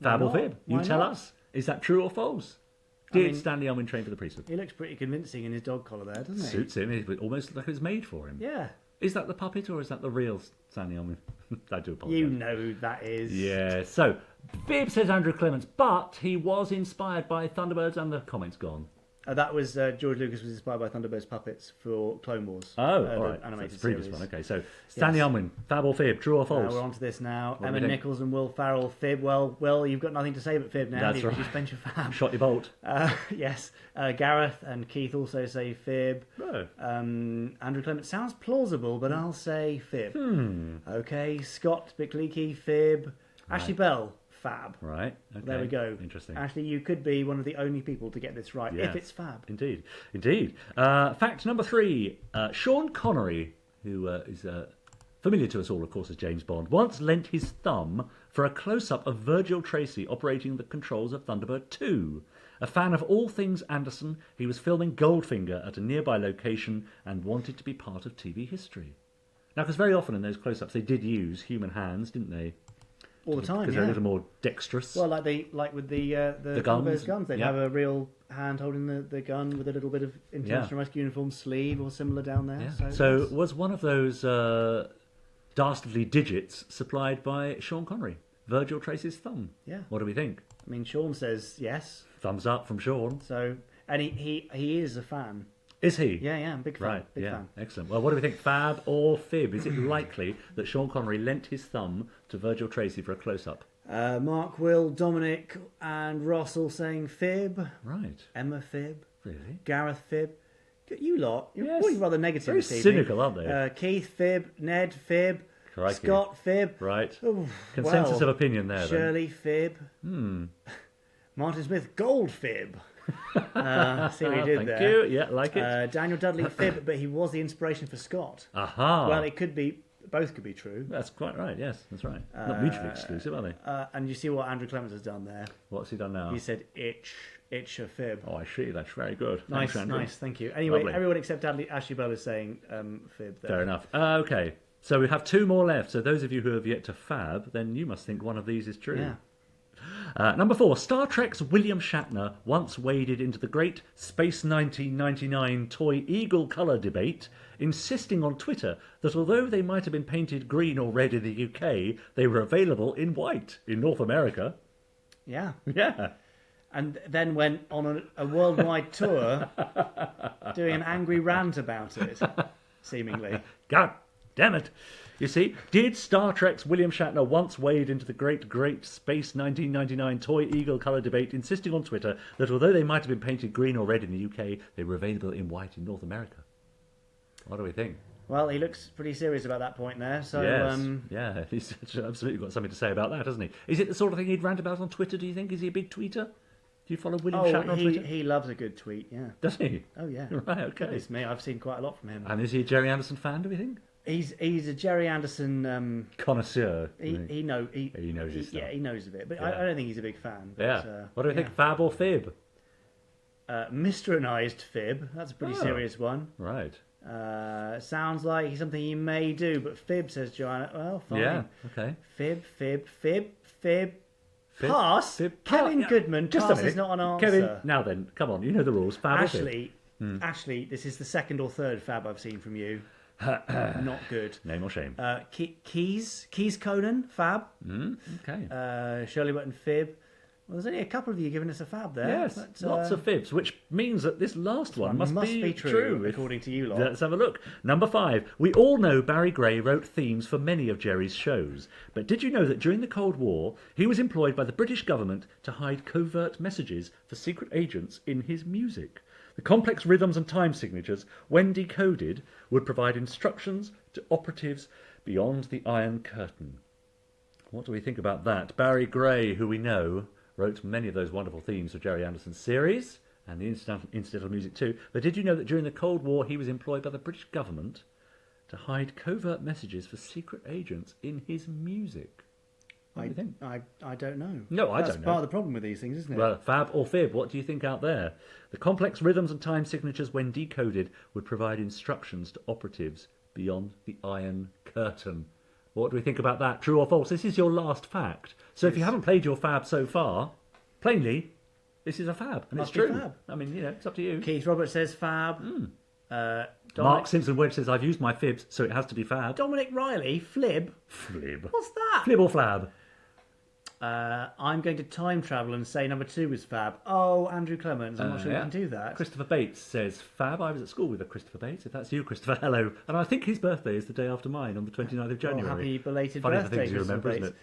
Fab or not? fib? You Why tell not? us. Is that true or false? I Did mean- Stanley Unwin train for the priesthood? He looks pretty convincing in his dog collar there, doesn't he? Suits him. It almost like it was made for him. Yeah. Is that the puppet or is that the real Stanley Unwin? I do apologise. You know who that is. Yeah. So, fib, says Andrew Clements, but he was inspired by Thunderbirds and the comment's gone. That was George Lucas was inspired by Thunderbird's puppets for Clone Wars. Oh, the all right. animated That's the previous series. one. Okay, so Stanley Unwin, fab or fib, true or false? We're on to this now. What do Emma we think? Nichols and Will Farrell, fib. Well, you've got nothing to say but fib now. That's because right. You spent your fab. Shot your bolt. Yes. Gareth and Keith also say fib. Oh. Andrew Clement sounds plausible, but I'll say fib. Okay. Scott Bickleaky, fib. Ashley Bell, fab. Right. Okay. There we go. Interesting. Ashley, you could be one of the only people to get this right if Yes. it's fab. Indeed. Indeed. Fact number 3. Sean Connery, who is familiar to us all, of course, as James Bond, once lent his thumb for a close-up of Virgil Tracy operating the controls of Thunderbird 2. A fan of all things Anderson, he was filming Goldfinger at a nearby location and wanted to be part of TV history. Now, because very often in those close-ups they did use human hands, didn't they? All the time, Because they're a little more dexterous. Well, like with the guns, guns, they'd yeah. have a real hand holding the gun with a little bit of international rescue uniform sleeve or similar down there. Yeah. So was one of those dastardly digits supplied by Sean Connery, Virgil Tracy's thumb? Yeah. What do we think? I mean, Sean says yes. Thumbs up from Sean. So, and he is a fan. Is he? Yeah, I'm a big fan. Right, Big yeah, fan. excellent. Well, what do we think, fab or fib? Is it likely that Sean Connery lent his thumb to Virgil Tracy for a close-up? Mark, Will, Dominic, and Ross all saying fib. Right. Emma fib. Really? Gareth fib. You lot, you're Yes. all rather negative Very this evening. cynical, aren't they? Keith fib. Ned fib. Crikey. Scott fib. Right. Oh, Consensus well, of opinion there, then. Shirley fib. Martin Smith gold fib. See what he did Thank there. you. Yeah, like it. Daniel Dudley fib, but he was the inspiration for Scott. Aha. Well, it could be. Both could be true. That's quite right, yes, that's right. Not mutually exclusive, are they? And you see what Andrew Clements has done there. What's he done now? He said itch a fib. Oh, I see. That's very good. Nice, Thanks, Andrew. nice. Thank you. Anyway, Lovely. everyone except Ashley Bell is saying fib there. Fair enough. Okay, so we have 2 more left. So those of you who have yet to fab, then you must think one of these is true. Yeah. Number 4. Star Trek's William Shatner once waded into the great Space 1999 toy Eagle colour debate, insisting on Twitter that although they might have been painted green or red in the UK, they were available in white in North America. Yeah. Yeah. And then went on a worldwide tour doing an angry rant about it, seemingly. God damn it. You see, did Star Trek's William Shatner once wade into the great Space 1999 toy Eagle colour debate, insisting on Twitter that although they might have been painted green or red in the UK, they were available in white in North America? What do we think? Well, he looks pretty serious about that point there. So, yes. Yeah, he's absolutely got something to say about that, hasn't he? Is it the sort of thing he'd rant about on Twitter, do you think? Is he a big tweeter? Do you follow William Shatner on Twitter? He loves a good tweet, yeah. Does he? Oh, yeah. Right, okay. It's me. I've seen quite a lot from him. And is he a Gerry Anderson fan, do we think? He's a Gerry Anderson connoisseur. He knows his stuff. Yeah, he knows of it, but Yeah. I don't think he's a big fan. But, Yeah. What do we think, fab or fib? Mysteronized fib. That's a pretty serious one. Right. Sounds like something he may do, but fib, says Joanna. Well, fine. Yeah, okay. Fib. Fib. Pass. Fib. Kevin Yeah. Goodman. Just a Pass minute. is not an answer. Kevin, now then, come on, you know the rules. Fab or fib? Ashley, this is the second or third fab I've seen from you. Not good. Name or shame. Keys Conan, Fab. Okay. Shirley Burton, Fib. Well, there's only a couple of you giving us a Fab there. Yes, but, lots of fibs, which means that this last one must be true, according to you lot. Let's have a look. Number 5. We all know Barry Gray wrote themes for many of Gerry's shows. But did you know that during the Cold War, he was employed by the British government to hide covert messages for secret agents in his music? The complex rhythms and time signatures, when decoded, would provide instructions to operatives beyond the Iron Curtain. What do we think about that? Barry Gray, who we know, wrote many of those wonderful themes for Gerry Anderson's series, and the incidental music too. But did you know that during the Cold War he was employed by the British government to hide covert messages for secret agents in his music? What do you think? I don't know. No, I don't know. That's part of the problem with these things, isn't it? Well, Fab or Fib, what do you think out there? The complex rhythms and time signatures, when decoded, would provide instructions to operatives beyond the Iron Curtain. What do we think about that? True or false? This is your last fact. So if you haven't played your Fab so far, plainly, this is a Fab. And Must it's be true. Fab. I mean, it's up to you. Keith Roberts says Fab. Mark Simpson Wedge says, I've used my fibs, so it has to be Fab. Dominic Riley, Flib. Flib. What's that? Flib or Flab? I'm going to time travel and say number 2 is Fab. Oh, Andrew Clements. I'm not sure you can do that. Christopher Bates says, Fab. I was at school with a Christopher Bates. If that's you, Christopher, hello. And I think his birthday is the day after mine, on the 29th of January. Oh, happy belated Funny birthday, the things you remember, Bates. isn't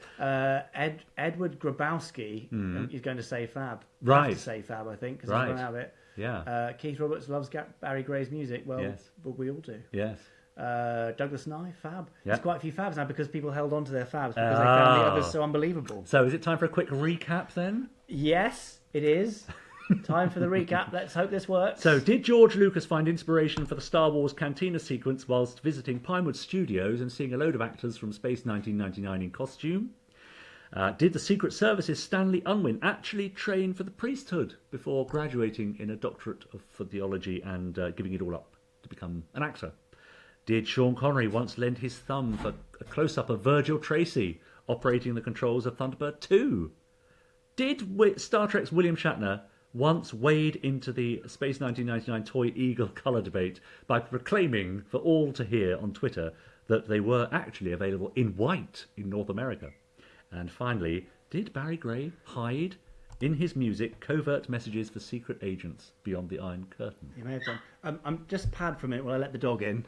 it? Edward Grabowski is going to say Fab. Right. Has to say Fab, I think, because Right. he's run out of it. Yeah. Keith Roberts loves Barry Gray's music. Well, Yes. but we all do. Yes. Douglas Nye, Fab. Yeah. There's quite a few Fabs now because people held on to their Fabs because they found the others so unbelievable. So is it time for a quick recap then? Yes, it is. Time for the recap. Let's hope this works. So, did George Lucas find inspiration for the Star Wars Cantina sequence whilst visiting Pinewood Studios and seeing a load of actors from Space 1999 in costume? Did the Secret Service's Stanley Unwin actually train for the priesthood before graduating in a doctorate for theology and giving it all up to become an actor? Did Sean Connery once lend his thumb for a close-up of Virgil Tracy operating the controls of Thunderbird 2? Did Star Trek's William Shatner once wade into the Space 1999 Toy Eagle colour debate by proclaiming for all to hear on Twitter that they were actually available in white in North America? And finally, did Barry Gray hide in his music covert messages for secret agents beyond the Iron Curtain? You may have done. I'm just pad for a minute while I let the dog in.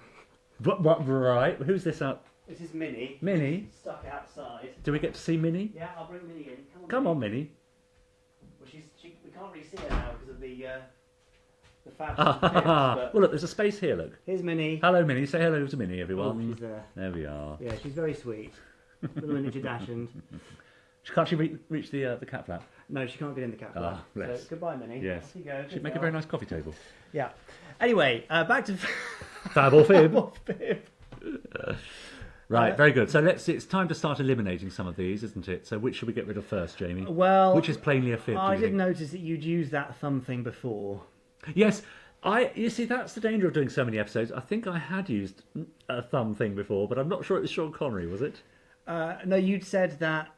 What, right? Who's this out? This is Minnie. Minnie? Stuck outside. Do we get to see Minnie? Yeah, I'll bring Minnie in. Come on, Minnie. Well, we can't really see her now because of the fab. Well, look, there's a space here, look. Here's Minnie. Hello, Minnie. Say hello to Minnie, everyone. Oh, she's there. There we are. Yeah, she's very sweet. Little miniature dachshund. Can't she reach the cat flap? No, she can't get in the cat flap. Bless. So, goodbye, Minnie. Yes. Off you go. She'd make a very nice coffee table. Yeah. Anyway, back to Fab or Fib. Fab or Fib. Right, very good. So it's time to start eliminating some of these, isn't it? So which should we get rid of first, Jamie? Well, which is plainly a fib? I did notice that you'd used that thumb thing before. Yes, you see, that's the danger of doing so many episodes. I think I had used a thumb thing before, but I'm not sure it was Sean Connery, was it? No, you'd said that.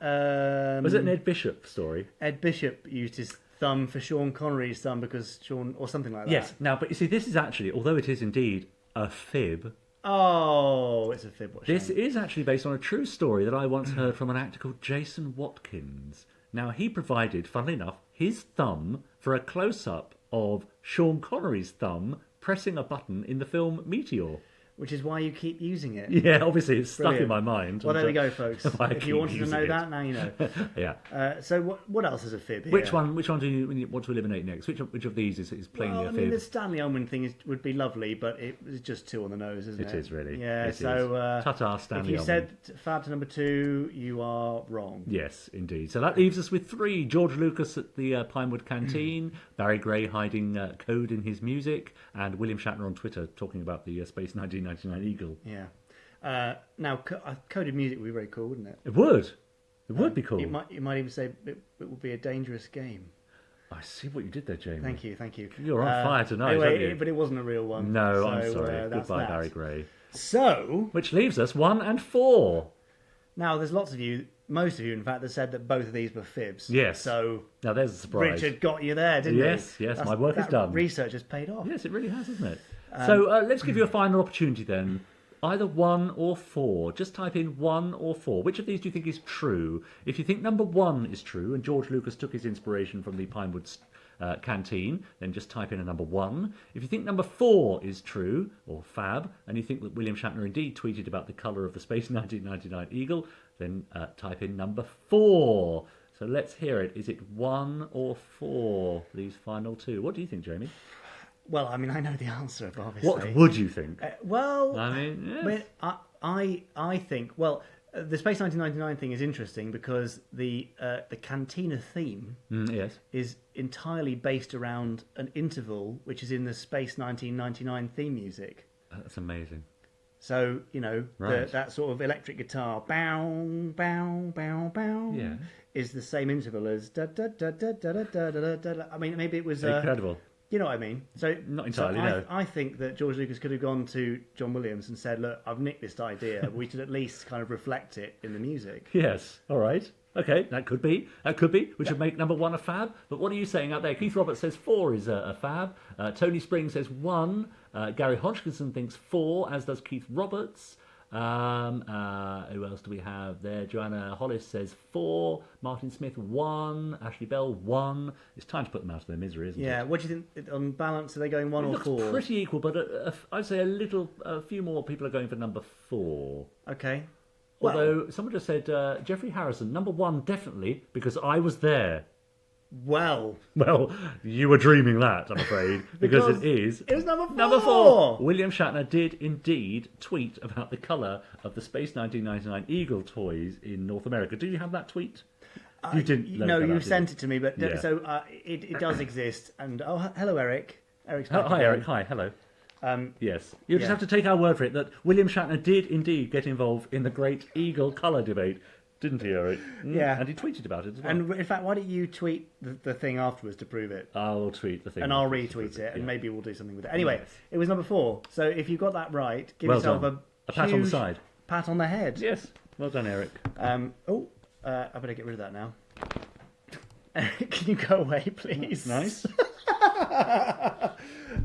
Was it an Ed Bishop story? Ed Bishop used his thumb for Sean Connery's thumb because Sean, or something like that. Yes. Now, but you see, this is actually, although it is indeed a fib. Oh, it's a fib. This is actually based on a true story that I once heard from an actor called Jason Watkins. Now, he provided, funnily enough, his thumb for a close-up of Sean Connery's thumb pressing a button in the film Meteor. Which is why you keep using it. Yeah, obviously it's stuck Brilliant. in my mind. Well, there we go, folks. I If you keep wanted to using know it. that, now you know. Yeah. So what else is a fib here? Which one do you want to eliminate next? Which of these is plainly Well, a I fib? mean, the Stanley Unwin thing would be lovely, but it was just too on the nose, isn't it? It is, really. Yeah, It so... is. Ta-ta, Stanley If you Unwin. said Fab to number 2, you are wrong. Yes, indeed. So that leaves us with 3. George Lucas at the Pinewood Canteen, Barry Gray hiding code in his music, and William Shatner on Twitter talking about the Space 1999 Eagle. Yeah. Now, coded music would be very cool, wouldn't it? It would. It would be cool. You might even say it would be a dangerous game. I see what you did there, Jamie. Thank you. You're on fire tonight, anyway, aren't you? but it wasn't a real one. No, so, I'm sorry. that's Goodbye, that. Barry Gray. So... Which leaves us 1 and 4. Now, there's lots of you, most of you, in fact, that said that both of these were fibs. Yes. So... Now, there's a surprise. Richard got you there, didn't he? Yes, my work is done. Research has paid off. Yes, it really has, isn't it? So let's give you a final opportunity then. Either 1 or 4. Just type in 1 or 4. Which of these do you think is true? If you think number 1 is true, and George Lucas took his inspiration from the Pinewood Canteen, then just type in a number 1. If you think number 4 is true, or FAB, and you think that William Shatner indeed tweeted about the colour of the Space 1999 Eagle, then type in number 4. So let's hear it. Is it 1 or 4, these final two? What do you think, Jamie? Well, I mean, I know the answer, obviously. What would you think? Well, I mean, yes. I think, well, the Space 1999 thing is interesting because the Cantina theme yes. is entirely based around an interval which is in the Space 1999 theme music. That's amazing. So, you know, right. that sort of electric guitar, bow, bow, bow, bow, yeah. is the same interval as da da da da da da da da da da. I mean, maybe it was incredible. You know what I mean? So not entirely. So no. I think that George Lucas could have gone to John Williams and said, "Look, I've nicked this idea. But we should at least kind of reflect it in the music." Yes. All right. Okay. That could be. We should make number 1 a FAB. But what are you saying out there? Keith Roberts says 4 is a FAB. Tony Spring says 1. Gary Hodgkinson thinks 4, as does Keith Roberts. Who else do we have there? Joanna Hollis says 4. Martin Smith 1. Ashley Bell 1. It's time to put them out of their misery, isn't it? Yeah. What do you think on balance? Are they going 1 or 4? Looks pretty equal, but I'd say a few more people are going for number 4. Okay. Although someone just said Jeffrey Harrison, number 1 definitely because I was there. Well, you were dreaming that, I'm afraid, because it was number 4. Number 4. William Shatner did indeed tweet about the colour of the Space 1999 Eagle toys in North America. Do you have that tweet? You didn't. No, you sent it to me, but yeah. So it does exist. And hello, Eric. Eric's back hi, again. Eric. Hi, hello. Yes, you just have to take our word for it that William Shatner did indeed get involved in the great Eagle colour debate. Didn't he, Eric? Yeah. And he tweeted about it as well. And in fact, why don't you tweet the thing afterwards to prove it? I'll tweet the thing. And I'll retweet it, and maybe we'll do something with it. Anyway, It was number 4. So if you got that right, give yourself done. a pat on the side. Pat on the head. Yes. Well done, Eric. I better get rid of that now. Eric, can you go away, please? Nice.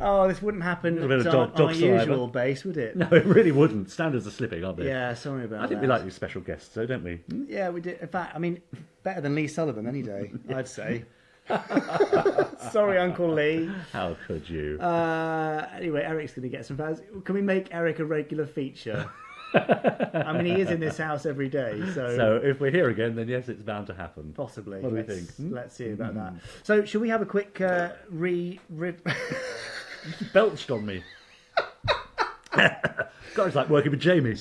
Oh, this wouldn't happen at our usual base, would it? No, it really wouldn't. Standards are slipping, aren't they? Yeah, sorry about that. I think we like these special guests, though, don't we? Yeah, we did. In fact, I mean, better than Lee Sullivan any day, I'd say. Sorry, Uncle Lee. How could you? Anyway, Eric's going to get some fans. Can we make Eric a regular feature? I mean, he is in this house every day, so if we're here again, then yes, it's bound to happen. Possibly. What do we think? Let's see about that. So, should we have a quick You belched on me. God, it's like working with Jamie.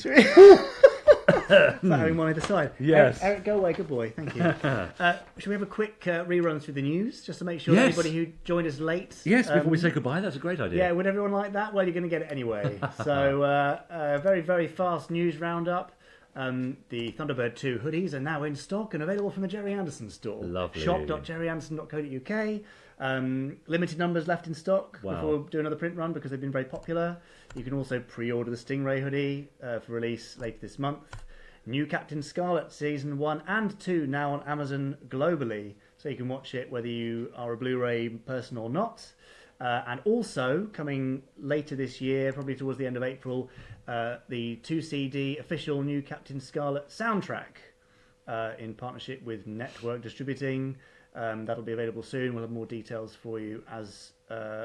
Having one either side. Yes. Eric, go away, good boy. Thank you. Should we have a quick rerun through the news, just to make sure anybody who joined us late... Yes, before we say goodbye, that's a great idea. Yeah, would everyone like that? Well, you're going to get it anyway. So, very, very fast news roundup. The Thunderbird 2 hoodies are now in stock and available from the Gerry Anderson store. Lovely. shop.gerryanderson.co.uk. Limited numbers left in stock before we do another print run because they've been very popular. You can also pre-order the Stingray Hoodie for release later this month. New Captain Scarlet Season 1 and 2 now on Amazon globally, so you can watch it whether you are a Blu-ray person or not. And also, coming later this year, probably towards the end of April, the 2-CD official New Captain Scarlet soundtrack in partnership with Network Distributing. That'll be available soon. We'll have more details for you as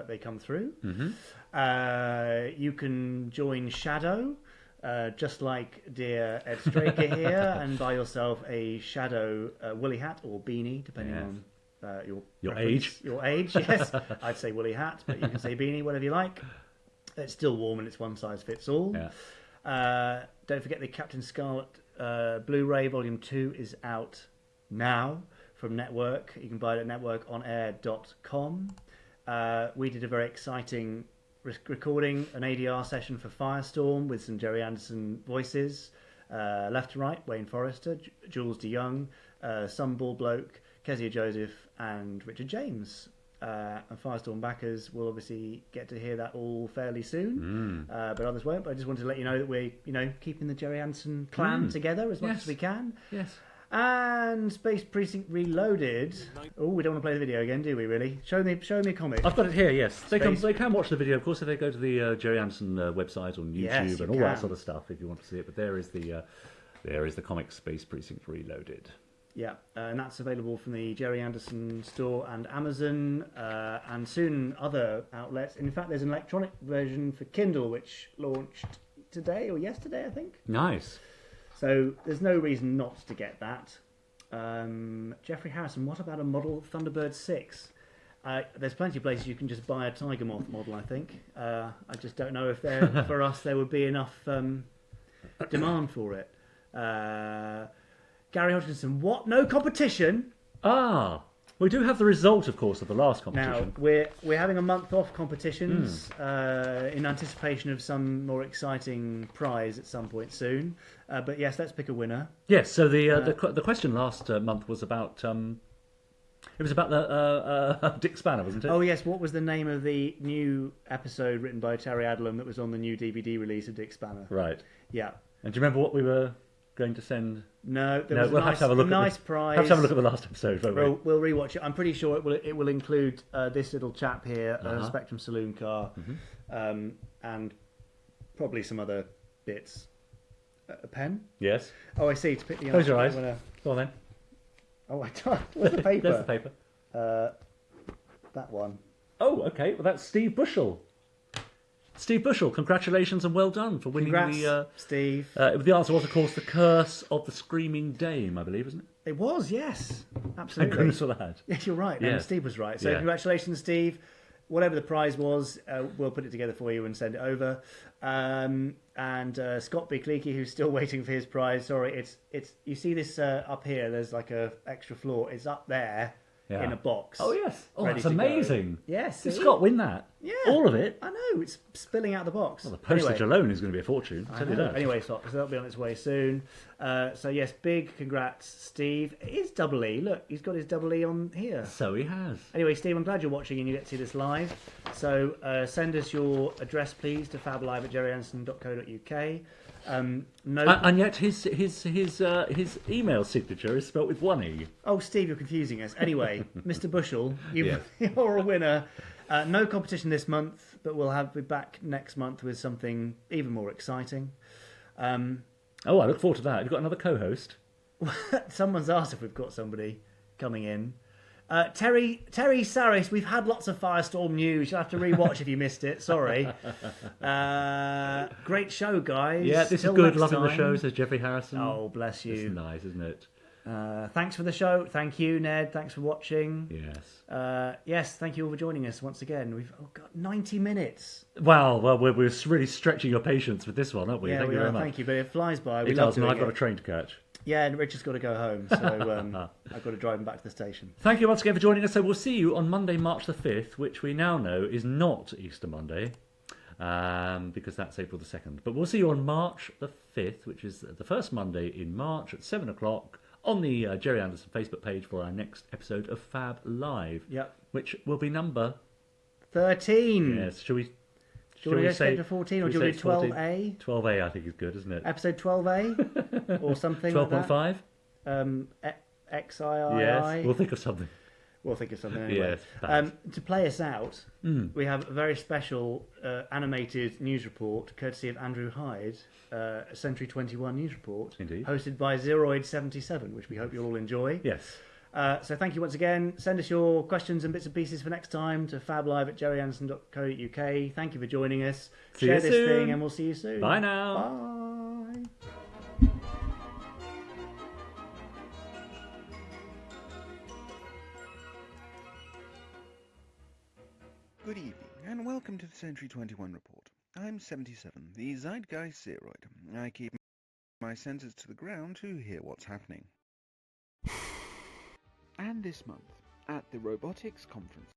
they come through. Mm-hmm. You can join Shadow, just like dear Ed Straker here, and buy yourself a Shadow woolly hat or beanie, depending on your age. Your age, yes. I'd say woolly hat, but you can say beanie, whatever you like. It's still warm and it's one size fits all. Yeah. Don't forget the Captain Scarlet Blu-ray Volume 2 is out now from Network. You can buy it at networkonair.com. We did a very exciting recording, an ADR session for Firestorm with some Gerry Anderson voices. Left to right, Wayne Forrester, Jules DeYoung, Sunball Bloke, Kezia Joseph and Richard James. And Firestorm backers will obviously get to hear that all fairly soon, but others won't. But I just wanted to let you know that we're, keeping the Gerry Anderson clan together as much as we can. Yes. And Space Precinct Reloaded. Oh, we don't want to play the video again, do we? Really? Show me a comic. I've got it here. Yes, they can watch the video, of course, if they go to the Gerry Anderson website on YouTube and all that sort of stuff. If you want to see it, but there is the comic Space Precinct Reloaded. Yeah, and that's available from the Gerry Anderson store and Amazon, and soon other outlets. In fact, there's an electronic version for Kindle which launched today or yesterday, I think. Nice. So there's no reason not to get that. Jeffrey Harrison, what about a model Thunderbird 6? There's plenty of places you can just buy a Tiger Moth model, I think. I just don't know if for us there would be enough demand for it. Gary Hodgkinson, what? No competition? We do have the result, of course, of the last competition. Now, we're having a month off competitions in anticipation of some more exciting prize at some point soon. But yes, let's pick a winner. Yes, so the question last month was about... it was about the Dick Spanner, wasn't it? Oh, yes. What was the name of the new episode written by Terry Adlam that was on the new DVD release of Dick Spanner? Right. Yeah. And do you remember what we were going to send? No, there was we'll have to have a look nice prize. Have to have a look at the last episode, won't we? We'll rewatch it. I'm pretty sure it will include this little chap here, a Spectrum Saloon car, and probably some other bits. A pen? Yes. Oh, I see. To pick the Close your eyes. Go on then. Oh, I don't. Where's the paper? There's the paper. That one. Oh, okay. Well, that's Steve Bushell. Steve Bushell, congratulations and well done for winning. Congrats, Steve. The answer was, of course, The Curse of the Screaming Dame, I believe, isn't it? It was, yes. Absolutely. Thank goodness for that. Yes, you're right. Yeah. And Steve was right. So congratulations, Steve. Whatever the prize was, we'll put it together for you and send it over. And Scott Bickleke, who's still waiting for his prize. Sorry, it's you see this up here. There's like a extra floor. It's up there in a box. Oh yes. Oh, ready that's to go. amazing. Yes. Did Scott win that? Yeah. All of it. I know. It's spilling out the box. Well, the postage alone is going to be a fortune. I'll tell you that. Anyway, so that'll be on its way soon. So yes, big congrats, Steve. It is double E. Look, he's got his double E on here. So he has. Anyway, Steve, I'm glad you're watching and you get to see this live. So send us your address, please, to fablive@gerryanderson.co.uk. And yet his email signature is spelt with one E. Oh, Steve, you're confusing us. Anyway, Mr. Bushell, you're a winner. No competition this month, but we'll be back next month with something even more exciting. I look forward to that. You've got another co-host. Someone's asked if we've got somebody coming in. Terry Saris, we've had lots of Firestorm news. You'll have to rewatch if you missed it. Sorry. Great show, guys. Yeah, this Till is good. next Loving the time. show, says Jeffrey Harrison. Oh, bless you. It's nice, isn't it? Thanks for the show. Thank you, Ned. Thanks for watching. Yes. Yes, thank you all for joining us once again. We've got 90 minutes. Well, we're really stretching your patience with this one, aren't we? Yeah, Thank you very much. Thank you, but it flies by. It does, and I've got a train to catch. Yeah, and Richard's got to go home, so I've got to drive him back to the station. Thank you once again for joining us. So we'll see you on Monday, March the 5th, which we now know is not Easter Monday, because that's April the 2nd. But we'll see you on March the 5th, which is the first Monday in March at 7 o'clock on the Gerry Anderson Facebook page for our next episode of Fab Live. Yep. Which will be number 13. Yes. Shall we say to 14 or do you do 12A? 12A, I think, is good, isn't it? Episode 12A or something 12.5? XIII? Yes, we'll think of something. We'll think of something anyway. Yes, to play us out, we have a very special animated news report, courtesy of Andrew Hyde, a Century 21 news report, Indeed. hosted by Zeroid77, which we hope you'll all enjoy. Yes. So thank you once again. Send us your questions and bits and pieces for next time to fablive@gerryanderson.co.uk. Thank you for joining us. Share this thing and we'll see you soon. Bye now. Bye. Good evening, and welcome to the Century 21 report. I'm 77, the Zeitgeist Zeroid. I keep my senses to the ground to hear what's happening. And this month, at the Robotics Conference,